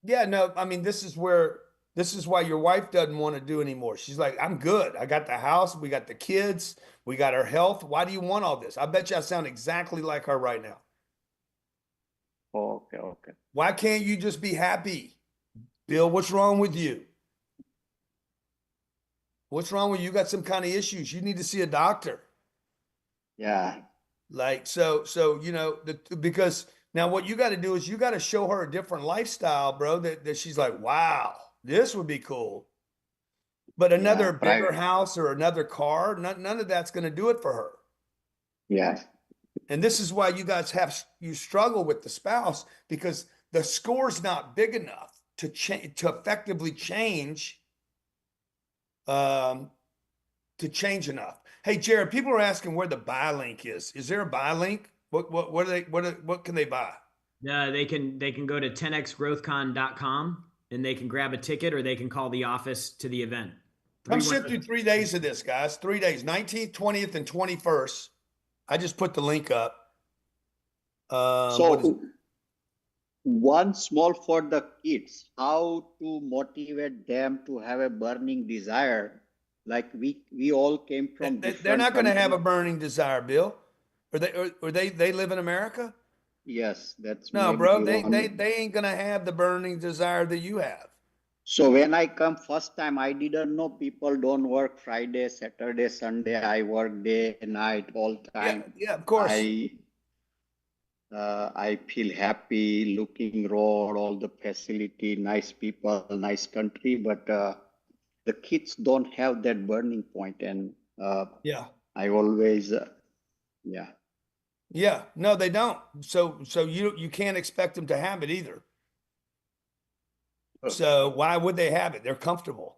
[SPEAKER 2] Yeah, no, I mean, this is why your wife doesn't want to do anymore. She's like, I'm good. I got the house, we got the kids, we got our health. Why do you want all this? I bet you I sound exactly like her right now.
[SPEAKER 14] Okay.
[SPEAKER 2] Why can't you just be happy? Bill, what's wrong with you? What's wrong with you? You got some kind of issues. You need to see a doctor.
[SPEAKER 14] Yeah.
[SPEAKER 2] Like, because now what you got to do is you got to show her a different lifestyle, bro, that she's like, wow, this would be cool. But another bigger house or another car, none of that's going to do it for her.
[SPEAKER 14] Yeah.
[SPEAKER 2] And this is why you struggle with the spouse, because the score's not big enough to effectively change, enough. Hey, Jared, people are asking where the buy link is. Is there a buy link? What can they buy?
[SPEAKER 1] They can go to 10xgrowthcon.com and they can grab a ticket, or they can call the office to the event.
[SPEAKER 2] Come sit through 3 days of this, guys. 3 days, 19th, 20th, and 21st. I just put the link up.
[SPEAKER 14] One small for the kids, how to motivate them to have a burning desire. Like we all came from
[SPEAKER 2] they're not going to have a burning desire, Bill. Or they live in America?
[SPEAKER 14] Yes, that's
[SPEAKER 2] no, bro. They ain't going to have the burning desire that you have.
[SPEAKER 14] So when I come first time, I didn't know people don't work Friday, Saturday, Sunday. I work day and night all time.
[SPEAKER 2] Yeah, of course.
[SPEAKER 14] I feel happy looking road, all the facility, nice people, nice country, but the kids don't have that burning point, and I always
[SPEAKER 2] no, they don't. So you can't expect them to have it either. So why would they have it? They're comfortable.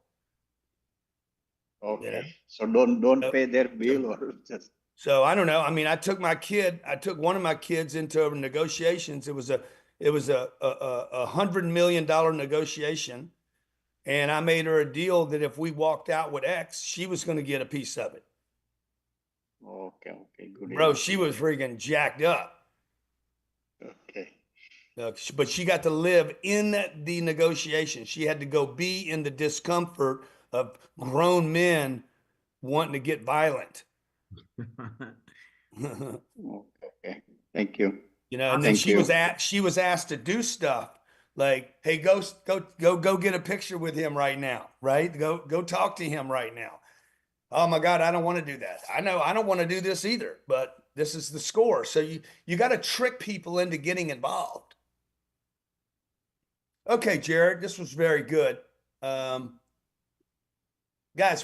[SPEAKER 14] Okay. So don't pay their bill or just.
[SPEAKER 2] So I don't know. I mean, I took one of my kids into negotiations. It was a $100 million negotiation. And I made her a deal that if we walked out with X, she was going to get a piece of it.
[SPEAKER 14] Okay, good.
[SPEAKER 2] Bro, she was freaking jacked up.
[SPEAKER 14] Okay.
[SPEAKER 2] But she got to live in the negotiation. She had to go be in the discomfort of grown men wanting to get violent.
[SPEAKER 14] Okay. Thank you.
[SPEAKER 2] You know, and then
[SPEAKER 14] Thank
[SPEAKER 2] she was asked to do stuff like, hey, go get a picture with him right now, right? Go talk to him right now. Oh my God, I don't want to do that. I know I don't want to do this either, but this is the score. So you got to trick people into getting involved. Okay, Jared, this was very good. Guys,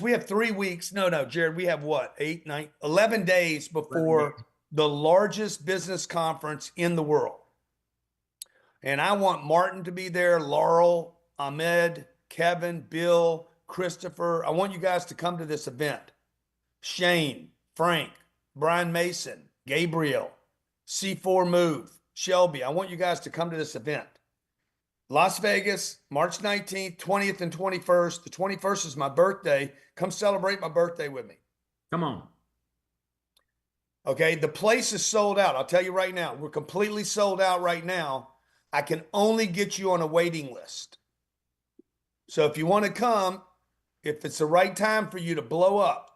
[SPEAKER 2] we have 3 weeks. No, Jared, we have what? 8, 9, 11 days before the largest business conference in the world. And I want Martin to be there, Laurel, Ahmed, Kevin, Bill, Christopher. I want you guys to come to this event. Shane, Frank, Brian Mason, Gabriel, C4 Move, Shelby. I want you guys to come to this event. Las Vegas, March 19th, 20th, and 21st. The 21st is my birthday. Come celebrate my birthday with me.
[SPEAKER 1] Come on.
[SPEAKER 2] Okay, the place is sold out. I'll tell you right now, we're completely sold out right now. I can only get you on a waiting list. So if you want to come, if it's the right time for you to blow up,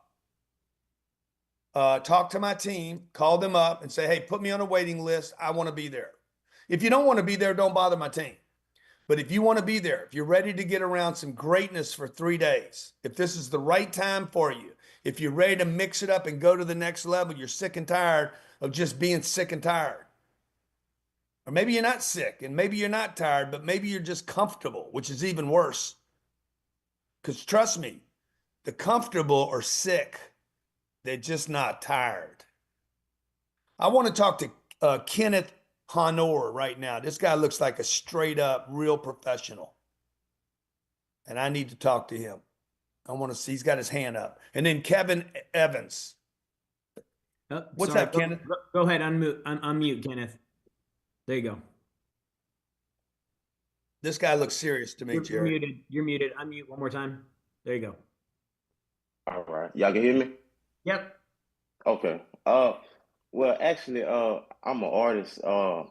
[SPEAKER 2] talk to my team, call them up and say, hey, put me on a waiting list. I want to be there. If you don't want to be there, don't bother my team. But if you want to be there, if you're ready to get around some greatness for 3 days, if this is the right time for you, if you're ready to mix it up and go to the next level, you're sick and tired of just being sick and tired. Or maybe you're not sick and maybe you're not tired, but maybe you're just comfortable, which is even worse. Because trust me, the comfortable are sick. They're just not tired. I want to talk to Kenneth Honor right now. This guy looks like a straight up real professional. And I need to talk to him. I want to see, he's got his hand up. And then Kevin Evans. What's
[SPEAKER 1] Sorry,
[SPEAKER 2] up, Kenneth?
[SPEAKER 1] Go ahead, unmute, Kenneth. There you go.
[SPEAKER 2] This guy looks serious to me,
[SPEAKER 1] You're
[SPEAKER 2] Jared.
[SPEAKER 1] muted. You're muted. Unmute one more time. There you go.
[SPEAKER 15] All right. Y'all can hear me?
[SPEAKER 1] Yep.
[SPEAKER 15] Okay. Well, actually, I'm an artist. I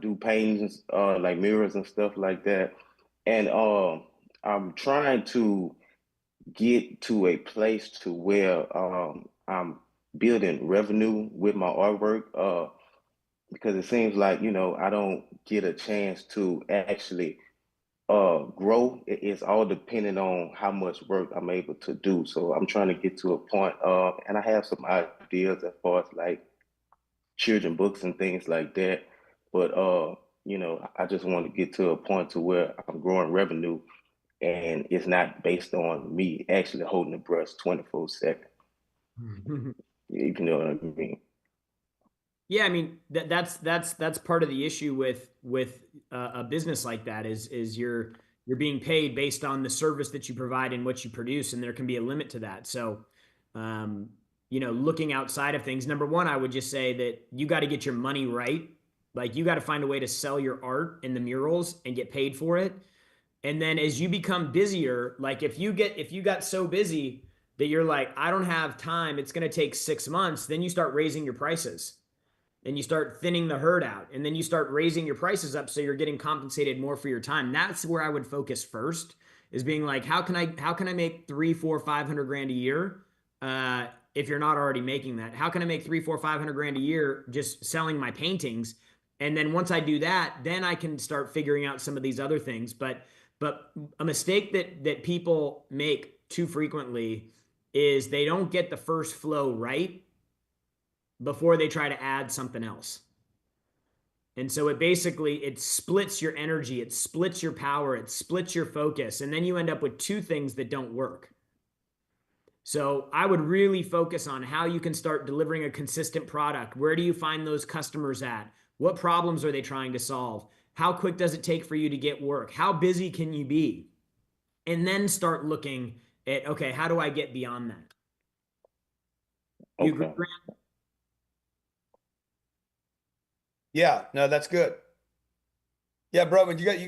[SPEAKER 15] do paintings, like mirrors and stuff like that. And I'm trying to get to a place to where I'm building revenue with my artwork. Because it seems like, I don't get a chance to actually grow. It's all dependent on how much work I'm able to do. So I'm trying to get to a point, and I have some ideas as far as like children books and things like that. But I just want to get to a point to where I'm growing revenue and it's not based on me actually holding the brush 24/7. If you know what I mean.
[SPEAKER 1] Yeah, I mean that's part of the issue with a business like that is you're being paid based on the service that you provide and what you produce, and there can be a limit to that. So, looking outside of things, number one, I would just say that you got to get your money right. Like you got to find a way to sell your art in the murals and get paid for it. And then as you become busier, like if you got so busy that you're like, I don't have time, it's going to take 6 months, then you start raising your prices. And you start thinning the herd out, and then you start raising your prices up so you're getting compensated more for your time. That's where I would focus first, is being like, how can I make 300, 400, 500 grand a year if you're not already making that? How can I make 300, 400, 500 grand a year just selling my paintings? And then once I do that, then I can start figuring out some of these other things. But a mistake that people make too frequently is they don't get the first flow right before they try to add something else. And so it splits your energy, it splits your power, it splits your focus, and then you end up with two things that don't work. So I would really focus on how you can start delivering a consistent product. Where do you find those customers at? What problems are they trying to solve? How quick does it take for you to get work? How busy can you be? And then start looking at, okay, how do I get beyond that?
[SPEAKER 15] Okay.
[SPEAKER 1] You agree, Grant?
[SPEAKER 2] Yeah, no, that's good. Yeah, bro, but you got,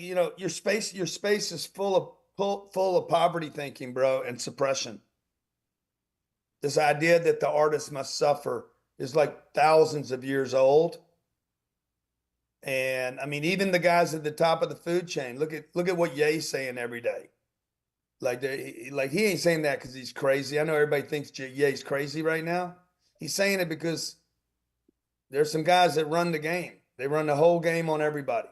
[SPEAKER 2] your space is full of poverty thinking, bro, and suppression. This idea that the artist must suffer is like thousands of years old. And I mean, even the guys at the top of the food chain, look at what Ye's saying every day. Like he ain't saying that because he's crazy. I know everybody thinks Ye's crazy right now. He's saying it because there's some guys that run the game. They run the whole game on everybody.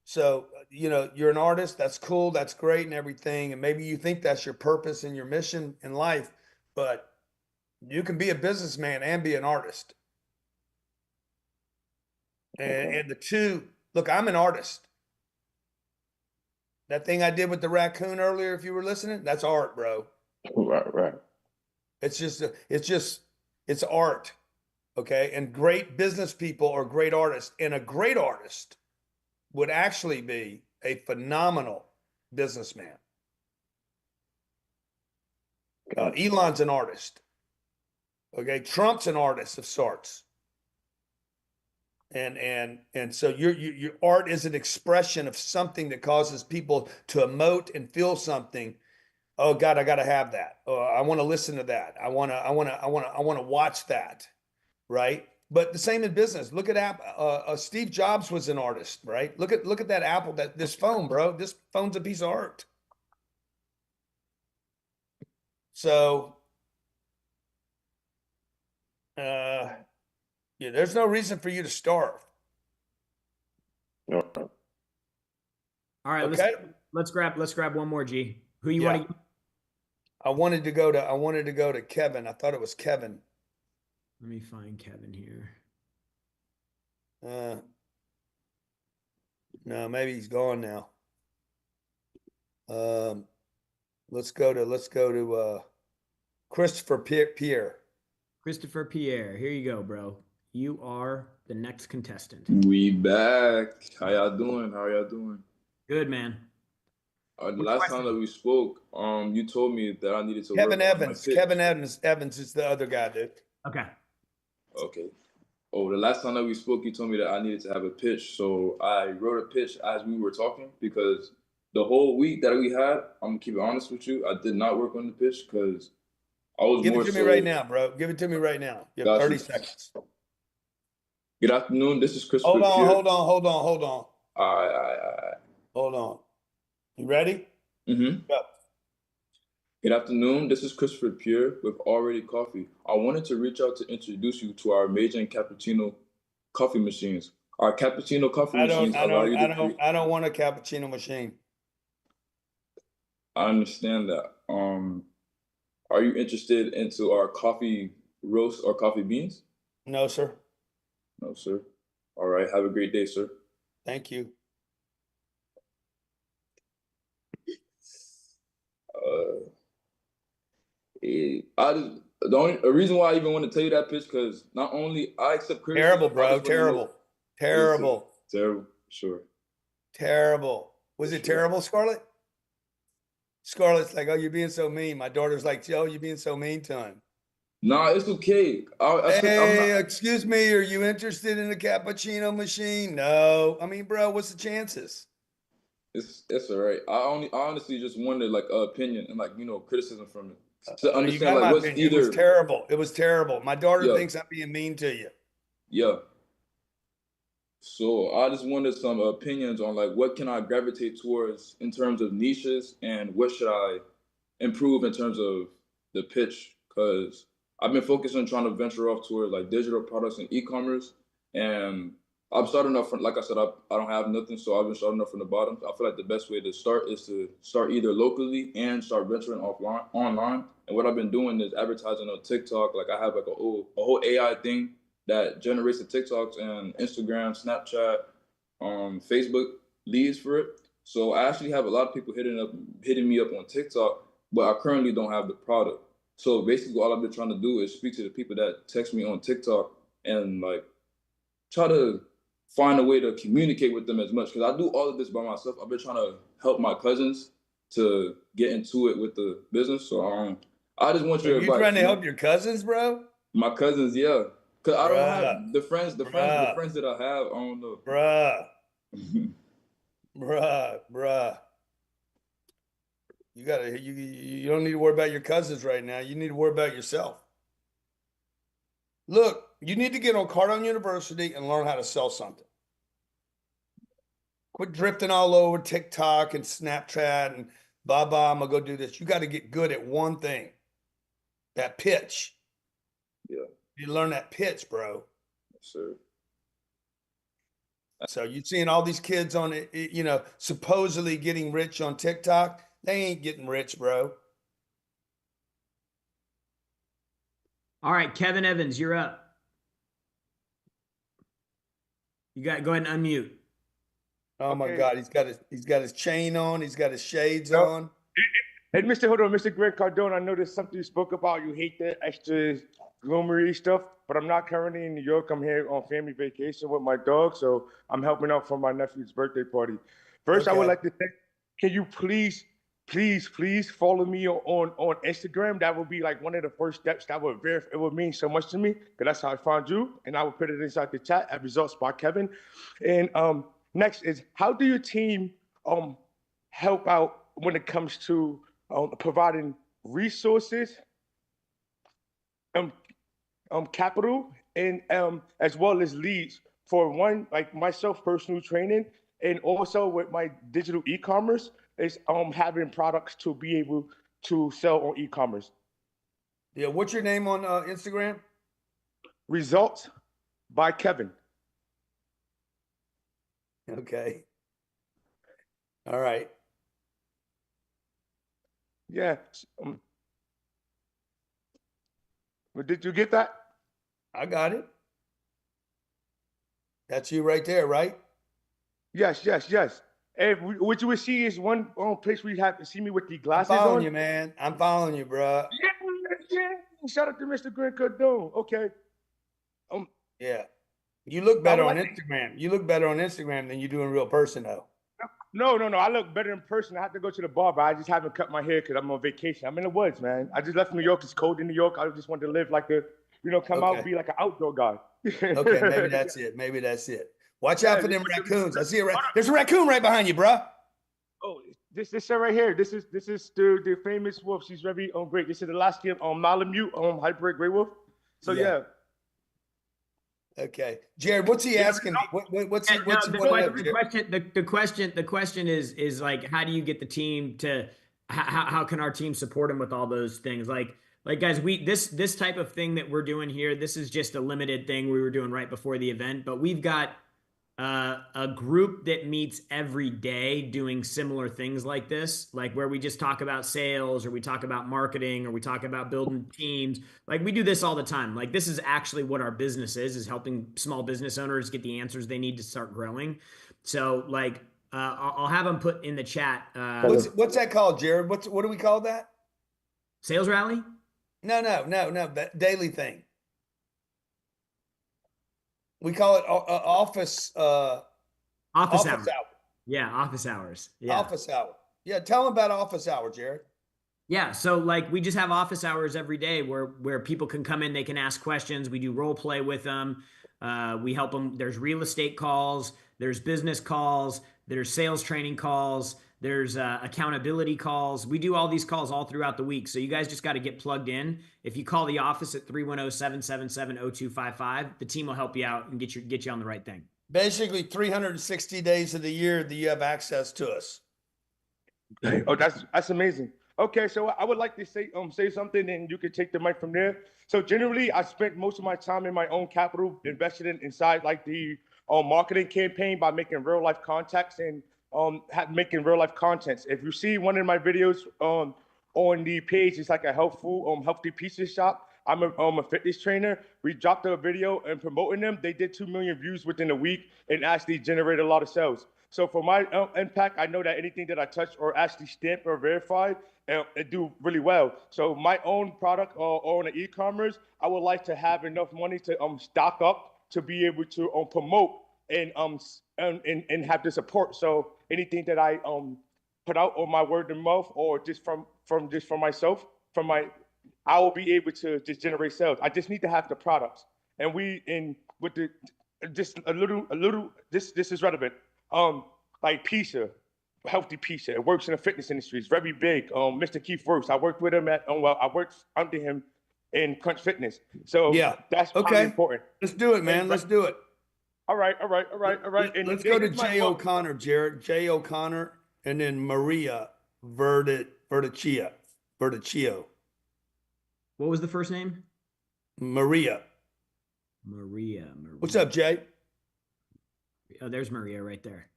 [SPEAKER 2] So, you know, you're an artist. That's cool. That's great and everything. And maybe you think that's your purpose and your mission in life, but you can be a businessman and be an artist. And the two, look, I'm an artist. That thing I did with the raccoon earlier, if you were listening, that's art, bro.
[SPEAKER 15] Right.
[SPEAKER 2] It's art. Okay. And great business people are great artists. And a great artist would actually be a phenomenal businessman. Elon's an artist. Okay. Trump's an artist of sorts. And so your art is an expression of something that causes people to emote and feel something. Oh God, I got to have that. I want to listen to that. I want to watch that. Right. But the same in business. Look at Apple. Steve Jobs was an artist, right? Look at that Apple, this phone, bro. This phone's a piece of art. So, yeah, there's no reason for you to starve.
[SPEAKER 1] All right,
[SPEAKER 2] okay.
[SPEAKER 1] Let's grab one more, G. Who you want to?
[SPEAKER 2] I wanted to go to Kevin. I thought it was Kevin.
[SPEAKER 1] Let me find Kevin here.
[SPEAKER 2] No, maybe he's gone now. Let's go to Christopher Pierre.
[SPEAKER 1] Christopher Pierre, here you go, bro. You are the next contestant.
[SPEAKER 16] We back. How y'all doing?
[SPEAKER 1] Good, man.
[SPEAKER 16] The last time that we spoke, you told me that I needed to
[SPEAKER 2] Kevin
[SPEAKER 16] work on my
[SPEAKER 2] Evans.
[SPEAKER 16] pitch.
[SPEAKER 2] Kevin Evans is the other guy, dude.
[SPEAKER 1] Okay.
[SPEAKER 16] Oh, the last time that we spoke, you told me that I needed to have a pitch. So I wrote a pitch as we were talking because the whole week that we had, I'm gonna keep it honest with you, I did not work on the pitch because I was
[SPEAKER 2] Give
[SPEAKER 16] more
[SPEAKER 2] it to
[SPEAKER 16] so.
[SPEAKER 2] me right now, bro. Give it to me right now. You have 30 seconds.
[SPEAKER 16] Good afternoon. This is Christopher.
[SPEAKER 2] Hold on.
[SPEAKER 16] All right.
[SPEAKER 2] Hold on. You ready?
[SPEAKER 16] Mm-hmm.
[SPEAKER 2] Go.
[SPEAKER 16] Good afternoon. This is Christopher Pierre with Already Coffee. I wanted to reach out to introduce you to our Major and Cappuccino coffee machines. Our cappuccino coffee machines allow you to.
[SPEAKER 2] I don't want a cappuccino machine.
[SPEAKER 16] I understand that. Are you interested into our coffee roast or coffee beans?
[SPEAKER 2] No, sir.
[SPEAKER 16] No, sir. All right. Have a great day, sir.
[SPEAKER 2] Thank you.
[SPEAKER 16] The reason why I even want to tell you that pitch because not only I accept criticism.
[SPEAKER 2] Terrible, bro. Terrible.
[SPEAKER 16] Sure.
[SPEAKER 2] Terrible. Was it terrible, Scarlett? Scarlett's like, oh, you're being so mean. My daughter's like, oh, you're being so mean to him.
[SPEAKER 16] Nah, it's okay.
[SPEAKER 2] Excuse me, are you interested in a cappuccino machine? No. I mean, bro, what's the chances?
[SPEAKER 16] It's all right. I honestly just wanted like an opinion and criticism from it. To understand
[SPEAKER 2] you got my
[SPEAKER 16] what's
[SPEAKER 2] opinion.
[SPEAKER 16] either.
[SPEAKER 2] It was terrible. My daughter thinks I'm being mean to you.
[SPEAKER 16] Yeah. So I just wanted some opinions on what can I gravitate towards in terms of niches and what should I improve in terms of the pitch, because I've been focused on trying to venture off towards digital products and e-commerce, and I'm starting off from, like I said, I don't have nothing, so I've been starting off from the bottom. I feel like the best way to start is to start either locally and start venturing online. And what I've been doing is advertising on TikTok. I have a whole AI thing that generates the TikToks and Instagram, Snapchat, Facebook leads for it. So I actually have a lot of people hitting me up on TikTok, but I currently don't have the product. So basically all I've been trying to do is speak to the people that text me on TikTok and try to find a way to communicate with them as much, because I do all of this by myself. I've been trying to help my cousins to get into it with the business. So I just want your advice.
[SPEAKER 2] You trying to help your cousins, bro?
[SPEAKER 16] My cousins, yeah. Because I don't have the friends that I have, I don't know.
[SPEAKER 2] Bruh. You don't need to worry about your cousins right now. You need to worry about yourself. Look, you need to get on Cardone University and learn how to sell something. Quit drifting all over TikTok and Snapchat and blah, blah, I'm gonna go do this. You got to get good at one thing. That pitch.
[SPEAKER 16] Yeah.
[SPEAKER 2] You learn that pitch, bro.
[SPEAKER 16] Yes, sir.
[SPEAKER 2] So you're seeing all these kids on it, supposedly getting rich on TikTok. They ain't getting rich, bro.
[SPEAKER 1] All right, Kevin Evans, you're up. Go ahead and unmute.
[SPEAKER 2] Oh my
[SPEAKER 17] Okay.
[SPEAKER 2] God, he's got his chain on, he's got his shades on.
[SPEAKER 17] Hey, Mr. Greg Cardone, I know there's something you spoke about. You hate the extra gloomery stuff, but I'm not currently in New York. I'm here on family vacation with my dog, so I'm helping out for my nephew's birthday party. First, I would
[SPEAKER 2] Okay.
[SPEAKER 17] like to say, can you please follow me on Instagram? That would be like one of the first steps. It would mean so much to me, because that's how I found you, and I will put it inside the chat at Results by Kevin. And next is, how do your team help out when it comes to providing resources, capital, and as well as leads for one, like myself, personal training, and also with my digital e-commerce is having products to be able to sell on e-commerce.
[SPEAKER 2] Yeah, what's your name on Instagram?
[SPEAKER 17] Results by Kevin.
[SPEAKER 2] Okay. All right.
[SPEAKER 17] Yeah. But did you get that?
[SPEAKER 2] I got it. That's you right there, right?
[SPEAKER 17] Yes. And what you would see is one place where you have to see me with the
[SPEAKER 2] I'm
[SPEAKER 17] glasses
[SPEAKER 2] following
[SPEAKER 17] on.
[SPEAKER 2] you, man. I'm following you, bro.
[SPEAKER 17] Yeah. Shout out to Mr. Greg Cardone. Okay.
[SPEAKER 2] Yeah. You look better on
[SPEAKER 17] like-
[SPEAKER 2] Instagram. You look better on Instagram than you do in real person, though.
[SPEAKER 17] No. I look better in person. I have to go to the barber. I just haven't cut my hair because I'm on vacation. I'm in the woods, man. I just left New York. It's cold in New York. I just wanted to live like come out, be like an outdoor guy.
[SPEAKER 2] Okay, maybe that's it. Maybe that's it. Watch out for them raccoons. I see there's a raccoon right behind you, bro.
[SPEAKER 17] Oh, this right here. This is the famous wolf. She's very great. This is the last year Malamute hybrid gray wolf. So yeah.
[SPEAKER 2] Okay, Jared, what's he asking me? What's he?
[SPEAKER 1] The question is like, how do you get the team to? How can our team support him with all those things? Like guys, this type of thing that we're doing here. This is just a limited thing we were doing right before the event, but we've got a group that meets every day doing similar things like this, like where we just talk about sales, or we talk about marketing, or we talk about building teams. Like we do this all the time. Like this is actually what our business is helping small business owners get the answers they need to start growing. So like I'll have them put in the chat.
[SPEAKER 2] What's that called, Jared? What do we call that?
[SPEAKER 1] Sales rally?
[SPEAKER 2] No. That daily thing. We call it office
[SPEAKER 1] hour.
[SPEAKER 2] hour.
[SPEAKER 1] Yeah, office hours. Yeah.
[SPEAKER 2] Office hour. Yeah, tell them about office hour, Jared.
[SPEAKER 1] Yeah, so like we just have office hours every day where people can come in, they can ask questions. We do role play with them. We help them. There's real estate calls, there's business calls, there's sales training calls, there's accountability calls. We do all these calls all throughout the week. So you guys just got to get plugged in. If you call the office at 310-777-0255, the team will help you out and get you on the right thing.
[SPEAKER 2] Basically 360 days of the year that you have access to us.
[SPEAKER 17] Oh, that's amazing. Okay, so I would like to say something, and you can take the mic from there. So generally, I spent most of my time in my own capital invested inside like the marketing campaign by making real life contacts and making real life contents. If you see one of my videos on the page, it's like a healthy pizza shop. I'm a fitness trainer. We dropped a video and promoting them. They did 2 million views within a week and actually generated a lot of sales. So for my impact, I know that anything that I touch or actually stamp or verified, it do really well. So my own product on the e-commerce, I would like to have enough money to stock up to be able to promote and have the support. So anything that I put out on my word of mouth or just from myself, I will be able to just generate sales. I just need to have the products. And this is relevant. Like pizza, healthy pizza. It works in the fitness industry. It's very big. Mr. Keith works. I worked with him I worked under him in Crunch Fitness. So
[SPEAKER 2] yeah,
[SPEAKER 17] that's okay. Important.
[SPEAKER 2] Let's do it, man. Let's do it.
[SPEAKER 17] All right. And
[SPEAKER 2] Let's go to
[SPEAKER 17] here's my
[SPEAKER 2] Jay
[SPEAKER 17] one-
[SPEAKER 2] O'Connor, Jared. Jay O'Connor, and then Maria Verticchio.
[SPEAKER 1] What was the first name?
[SPEAKER 2] Maria.
[SPEAKER 1] Maria.
[SPEAKER 2] What's up, Jay?
[SPEAKER 1] Oh, there's Maria right there.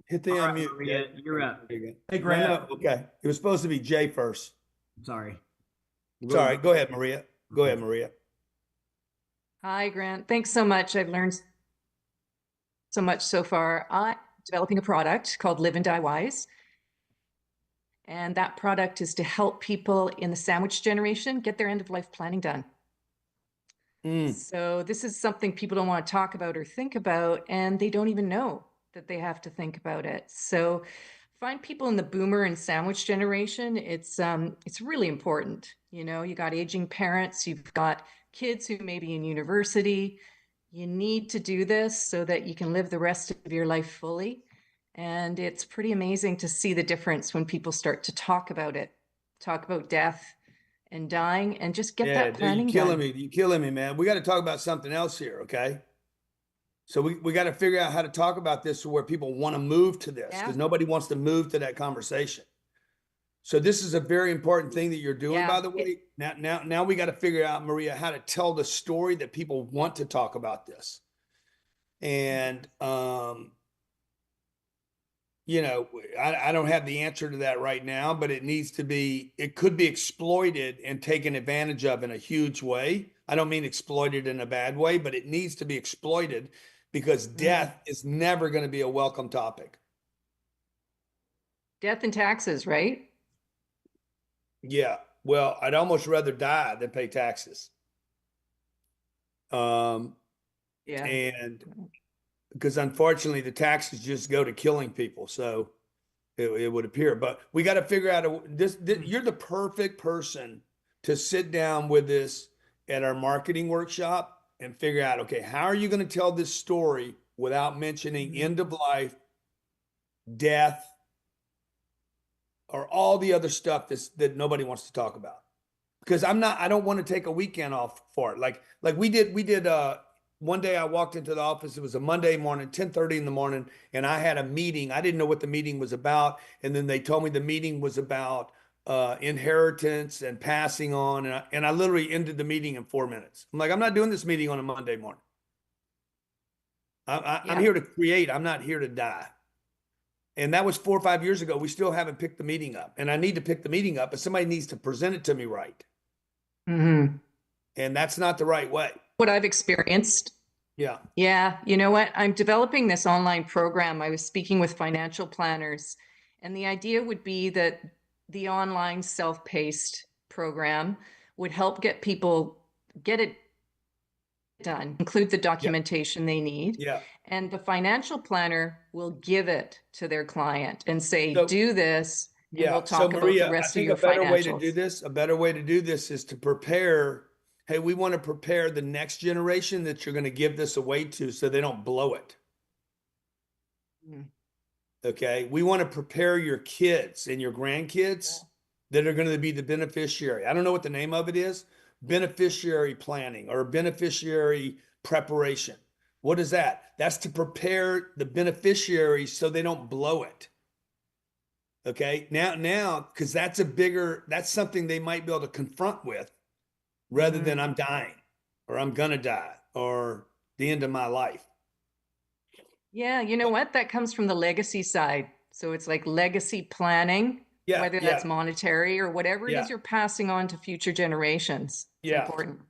[SPEAKER 2] Hit the
[SPEAKER 1] All right,
[SPEAKER 2] unmute.
[SPEAKER 1] Maria,
[SPEAKER 2] Jay.
[SPEAKER 1] you're up.
[SPEAKER 18] Hey, Grant.
[SPEAKER 2] No, okay. It was supposed to be Jay first.
[SPEAKER 1] Sorry.
[SPEAKER 2] Sorry. Go ahead, Maria. Go ahead, Maria.
[SPEAKER 19] Hi, Grant. Thanks so much. I've learned so much so far. I'm developing a product called Live and Die Wise. And that product is to help people in the sandwich generation get their end of life planning done. So this is something people don't want to talk about or think about, and they don't even know that they have to think about it. So find people in the boomer and sandwich generation. It's really important. You know, you got aging parents, you've got kids who may be in university. You need to do this so that you can live the rest of your life fully. And it's pretty amazing to see the difference when people start to talk about it, talk about death and dying, and just get that planning
[SPEAKER 2] you're killing
[SPEAKER 19] done.
[SPEAKER 2] me. You're killing me, man. We got to talk about something else here, okay? So we got to figure out how to talk about this to where people want to move to this, because nobody wants to move to that conversation. So this is a very important thing that you're doing, by the way. Now we got to figure out, Maria, how to tell the story that people want to talk about this. And you know, I don't have the answer to that right now, but it could be exploited and taken advantage of in a huge way. I don't mean exploited in a bad way, but it needs to be exploited because death is never going to be a welcome topic.
[SPEAKER 19] Death and taxes, right?
[SPEAKER 2] Yeah. Well, I'd almost rather die than pay taxes. And because unfortunately the taxes just go to killing people. So it would appear, but we got to figure out this. You're the perfect person to sit down with this at our marketing workshop and figure out, okay, how are you going to tell this story without mentioning end of life, death, or all the other stuff that nobody wants to talk about? Because I don't want to take a weekend off for it. Like we did one day I walked into the office, it was a Monday morning, 10:30 in the morning, and I had a meeting. I didn't know what the meeting was about. And then they told me the meeting was about inheritance and passing on. And I literally ended the meeting in 4 minutes. I'm like, I'm not doing this meeting on a Monday morning. I'm here to create. I'm not here to die. And that was 4 or 5 years ago. We still haven't picked the meeting up. And I need to pick the meeting up, but somebody needs to present it to me right.
[SPEAKER 19] Mm-hmm.
[SPEAKER 2] And that's not the right way.
[SPEAKER 19] What I've experienced.
[SPEAKER 2] Yeah.
[SPEAKER 19] Yeah. You know what? I'm developing this online program. I was speaking with financial planners, and the idea would be that the online self-paced program would help get people get it done, include the documentation they need.
[SPEAKER 2] Yeah.
[SPEAKER 19] And the financial planner will give it to their client and say, do this. And we'll talk
[SPEAKER 2] So
[SPEAKER 19] about
[SPEAKER 2] Maria,
[SPEAKER 19] the rest
[SPEAKER 2] I think
[SPEAKER 19] of
[SPEAKER 2] a
[SPEAKER 19] your
[SPEAKER 2] better way to
[SPEAKER 19] financials.
[SPEAKER 2] do this, is to prepare. Hey, we want to prepare the next generation that you're going to give this away to so they don't blow it. Okay. We want to prepare your kids and your grandkids that are going to be the beneficiary. I don't know what the name of it is. Beneficiary planning or beneficiary preparation. What is that? That's to prepare the beneficiaries so they don't blow it. Okay. Now, because that's something they might be able to confront with rather than I'm dying or I'm going to die or the end of my life.
[SPEAKER 19] Yeah, you know what? That comes from the legacy side. So it's like legacy planning, whether that's monetary or whatever it is you're passing on to future generations. It's important.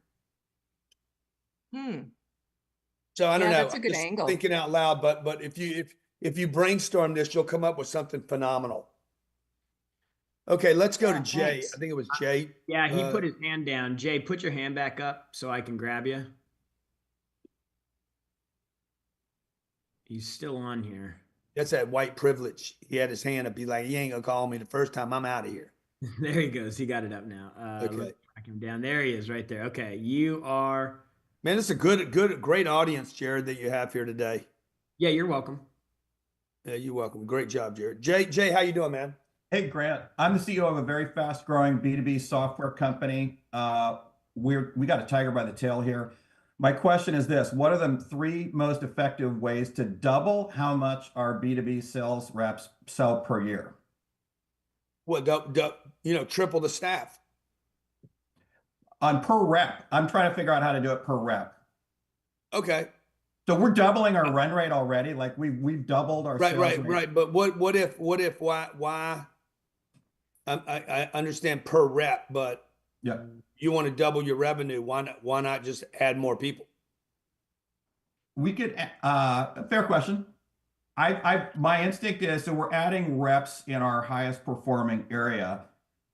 [SPEAKER 2] So I don't know.
[SPEAKER 19] That's a good
[SPEAKER 2] Just
[SPEAKER 19] angle.
[SPEAKER 2] thinking out loud, but if you brainstorm this, you'll come up with something phenomenal. Okay, let's go to Jay.
[SPEAKER 1] Thanks.
[SPEAKER 2] I think it was Jay.
[SPEAKER 1] Yeah, he put his hand down. Jay, put your hand back up so I can grab you. He's still on here.
[SPEAKER 2] That's that white privilege. He had his hand up. He's like, he ain't gonna call me the first time. I'm out of here.
[SPEAKER 1] There he goes. He got it up now.
[SPEAKER 2] Okay.
[SPEAKER 1] Track him down. There he is right there. Okay. You are.
[SPEAKER 2] Man, it's a great audience, Jared, that you have here today.
[SPEAKER 1] Yeah, you're welcome.
[SPEAKER 2] Yeah, you're welcome. Great job, Jared. Jay, how you doing, man?
[SPEAKER 18] Hey, Grant. I'm the CEO of a very fast-growing B2B software company. We got a tiger by the tail here. My question is this: what are the 3 most effective ways to double how much our B2B sales reps sell per year?
[SPEAKER 2] Well, triple the staff.
[SPEAKER 18] On per rep. I'm trying to figure out how to do it per rep.
[SPEAKER 2] Okay.
[SPEAKER 18] So we're doubling our run rate already. Like we've doubled our sales rate.
[SPEAKER 2] Right. But what if why? I understand per rep, but
[SPEAKER 18] yeah,
[SPEAKER 2] you want to double your revenue. Why not just add more people?
[SPEAKER 18] We could, fair question. My instinct is, so we're adding reps in our highest performing area.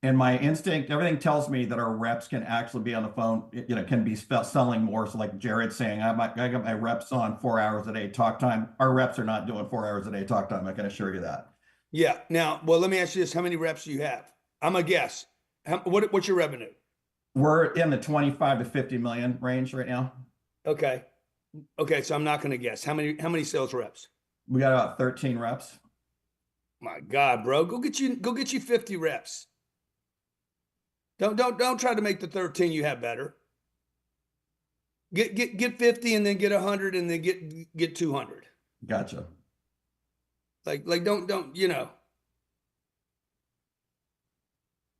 [SPEAKER 18] And my instinct, everything tells me that our reps can actually be on the phone, can be selling more. So like Jared's saying, I got my reps on 4 hours a day talk time. Our reps are not doing 4 hours a day talk time. I can assure you that.
[SPEAKER 2] Yeah. Now, well, let me ask you this. How many reps do you have? I'm a guess. What's your revenue?
[SPEAKER 18] We're in the 25 to 50 million range right now.
[SPEAKER 2] Okay. So I'm not going to guess. How many sales reps?
[SPEAKER 18] We got about 13 reps.
[SPEAKER 2] My God, bro, go get you 50 reps. Don't try to make the 13 you have better. Get 50 and then get 100 and then get 200.
[SPEAKER 18] Gotcha.
[SPEAKER 2] Like don't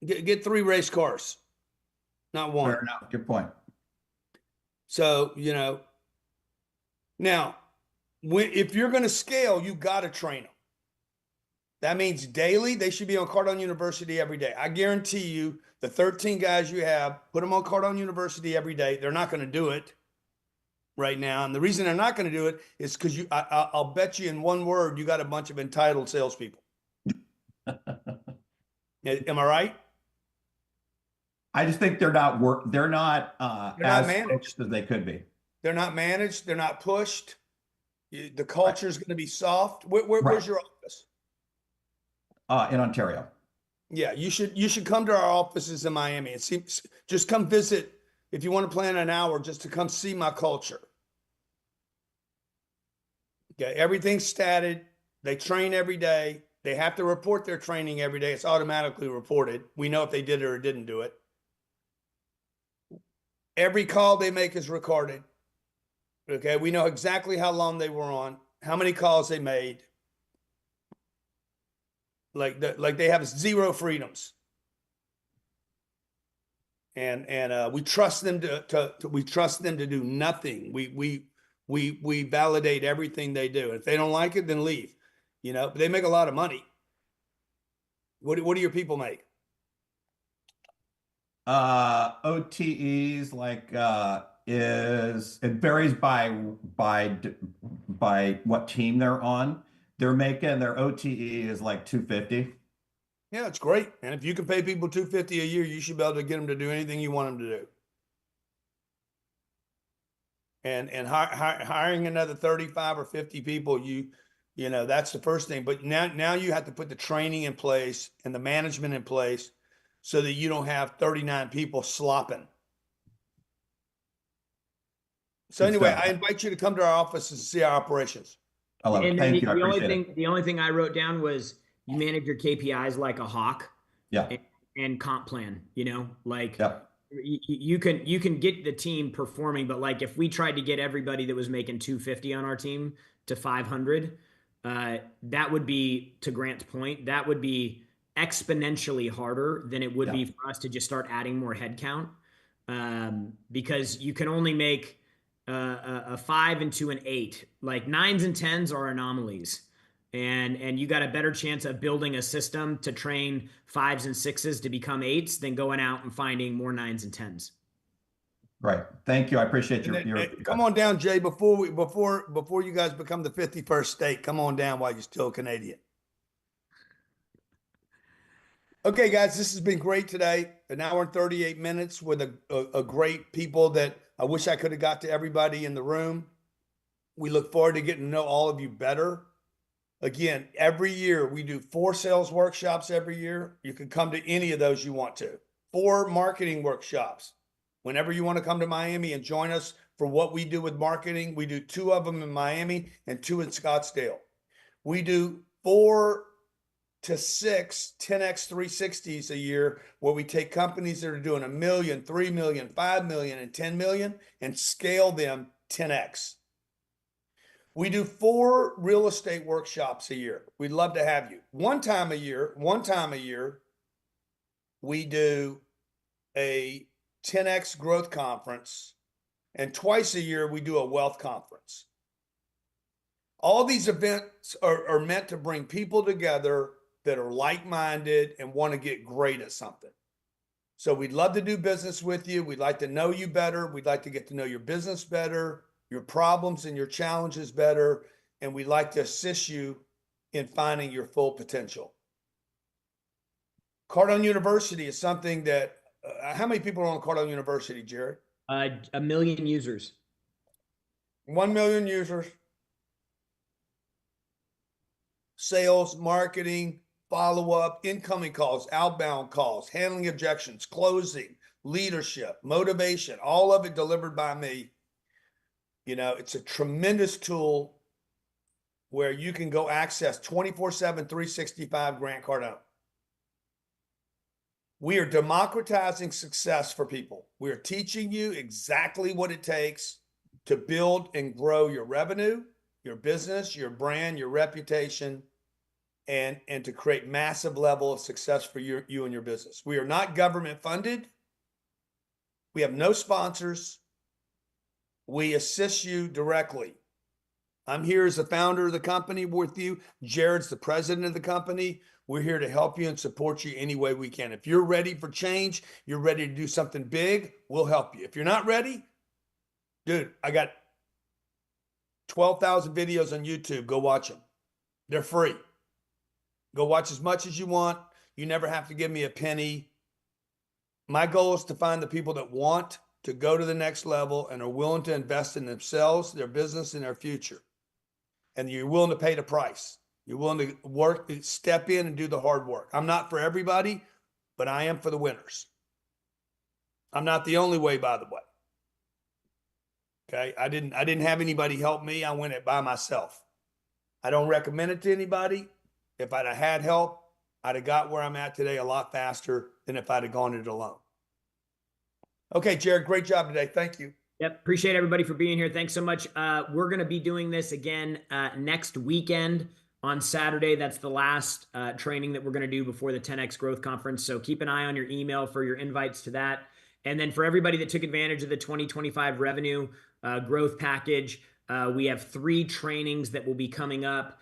[SPEAKER 2] get 3 race cars, not 1.
[SPEAKER 18] Fair enough. Good point.
[SPEAKER 2] So, now if you're going to scale, you got to train them. That means daily, they should be on Cardone University every day. I guarantee you the 13 guys you have, put them on Cardone University every day. They're not going to do it right now. And the reason they're not going to do it is because I'll bet you in one word, you got a bunch of entitled salespeople. Am I right?
[SPEAKER 18] I just think they're not as managed as they could be.
[SPEAKER 2] They're not managed. They're not pushed. The culture is going to be soft. Where's your office?
[SPEAKER 18] In Ontario.
[SPEAKER 2] Yeah, you should come to our offices in Miami and see. Just come visit if you want to plan an hour just to come see my culture. Okay, everything's statted. They train every day. They have to report their training every day. It's automatically reported. We know if they did it or didn't do it. Every call they make is recorded. Okay, we know exactly how long they were on, how many calls they made. Like they have 0 freedoms. And we trust them to do nothing. We validate everything they do. If they don't like it, then leave. But they make a lot of money. What do your people make?
[SPEAKER 18] OTEs it varies by what team they're on. They're making their OTE is like 250.
[SPEAKER 2] Yeah, it's great. And if you can pay people 250 a year, you should be able to get them to do anything you want them to do. And hiring another 35 or 50 people, that's the first thing. But now you have to put the training in place and the management in place so that you don't have 39 people slopping. So anyway, I invite you to come to our office and see our operations.
[SPEAKER 18] I love it. Thank you. I appreciate it.
[SPEAKER 1] The only thing I wrote down was you manage your KPIs like a hawk.
[SPEAKER 18] Yeah.
[SPEAKER 1] And comp plan,
[SPEAKER 18] yep.
[SPEAKER 1] You can get the team performing, but like if we tried to get everybody that was making 250 on our team to 500, that would be, to Grant's point, that would be exponentially harder than it would be for us to just start adding more headcount. Because you can only make a 5 into an 8. Like 9s and 10s are anomalies, and you got a better chance of building a system to train 5s and 6s to become 8s than going out and finding more 9s and 10s.
[SPEAKER 18] Right. Thank you. I appreciate your
[SPEAKER 2] come on down, Jay. Before you guys become the 51st state, come on down while you're still Canadian. Okay, guys, this has been great today. An hour and 38 minutes with a great people that I wish I could have got to everybody in the room. We look forward to getting to know all of you better. Again, every year we do 4 sales workshops every year. You can come to any of those you want to. 4 marketing workshops. Whenever you want to come to Miami and join us for what we do with marketing, we do 2 of them in Miami and 2 in Scottsdale. We do 4 to 6 10x 360s a year, where we take companies that are doing $1 million, $3 million, $5 million, and $10 million and scale them 10x. We do 4 real estate workshops a year. We'd love to have you. One time a year, we do a 10x growth conference, and twice a year we do a wealth conference. All these events are meant to bring people together that are like-minded and want to get great at something. So we'd love to do business with you. We'd like to know you better. We'd like to get to know your business better, your problems and your challenges better, and we'd like to assist you in finding your full potential. Cardone University is something that, how many people are on Cardone University, Jared?
[SPEAKER 1] 1 million users.
[SPEAKER 2] 1 million users. Sales, marketing, follow-up, incoming calls, outbound calls, handling objections, closing, leadership, motivation, all of it delivered by me. You know, it's a tremendous tool where you can go access 24/7, 365 Grant Cardone. We are democratizing success for people. We are teaching you exactly what it takes to build and grow your revenue, your business, your brand, your reputation, and to create massive level of success for you and your business. We are not government funded. We have no sponsors. We assist you directly. I'm here as the founder of the company with you. Jared's the president of the company. We're here to help you and support you any way we can. If you're ready for change, you're ready to do something big, we'll help you. If you're not ready, dude, I got 12,000 videos on YouTube. Go watch them. They're free. Go watch as much as you want. You never have to give me a penny. My goal is to find the people that want to go to the next level and are willing to invest in themselves, their business, and their future. And you're willing to pay the price. You're willing to work, step in and do the hard work. I'm not for everybody, but I am for the winners. I'm not the only way, by the way. Okay, I didn't have anybody help me. I went it by myself. I don't recommend it to anybody. If I'd have had help, I'd have got where I'm at today a lot faster than if I'd have gone it alone. Okay, Jared, great job today. Thank you.
[SPEAKER 1] Yep. Appreciate everybody for being here. Thanks so much. We're going to be doing this again next weekend on Saturday. That's the last training that we're going to do before the 10X Growth Conference. So keep an eye on your email for your invites to that. And then for everybody that took advantage of the 2025 revenue growth package, we have 3 trainings that will be coming up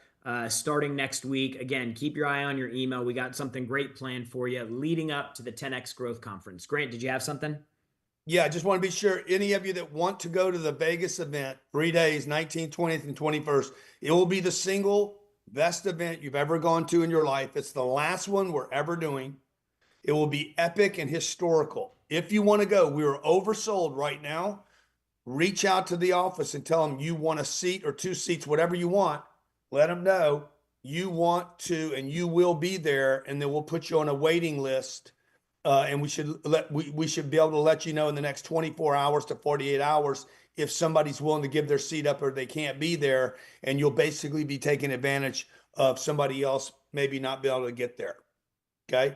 [SPEAKER 1] starting next week. Again, keep your eye on your email. We got something great planned for you leading up to the 10X Growth Conference. Grant, did you have something?
[SPEAKER 2] Yeah, I just want to be sure any of you that want to go to the Vegas event, 3 days, 19th, 20th, and 21st, it will be the single best event you've ever gone to in your life. It's the last one we're ever doing. It will be epic and historical. If you want to go, we are oversold right now. Reach out to the office and tell them you want a seat or 2 seats, whatever you want. Let them know you want to, and you will be there, and then we'll put you on a waiting list. And we should be able to let you know in the next 24 hours to 48 hours if somebody's willing to give their seat up or they can't be there, and you'll basically be taking advantage of somebody else maybe not be able to get there. Okay.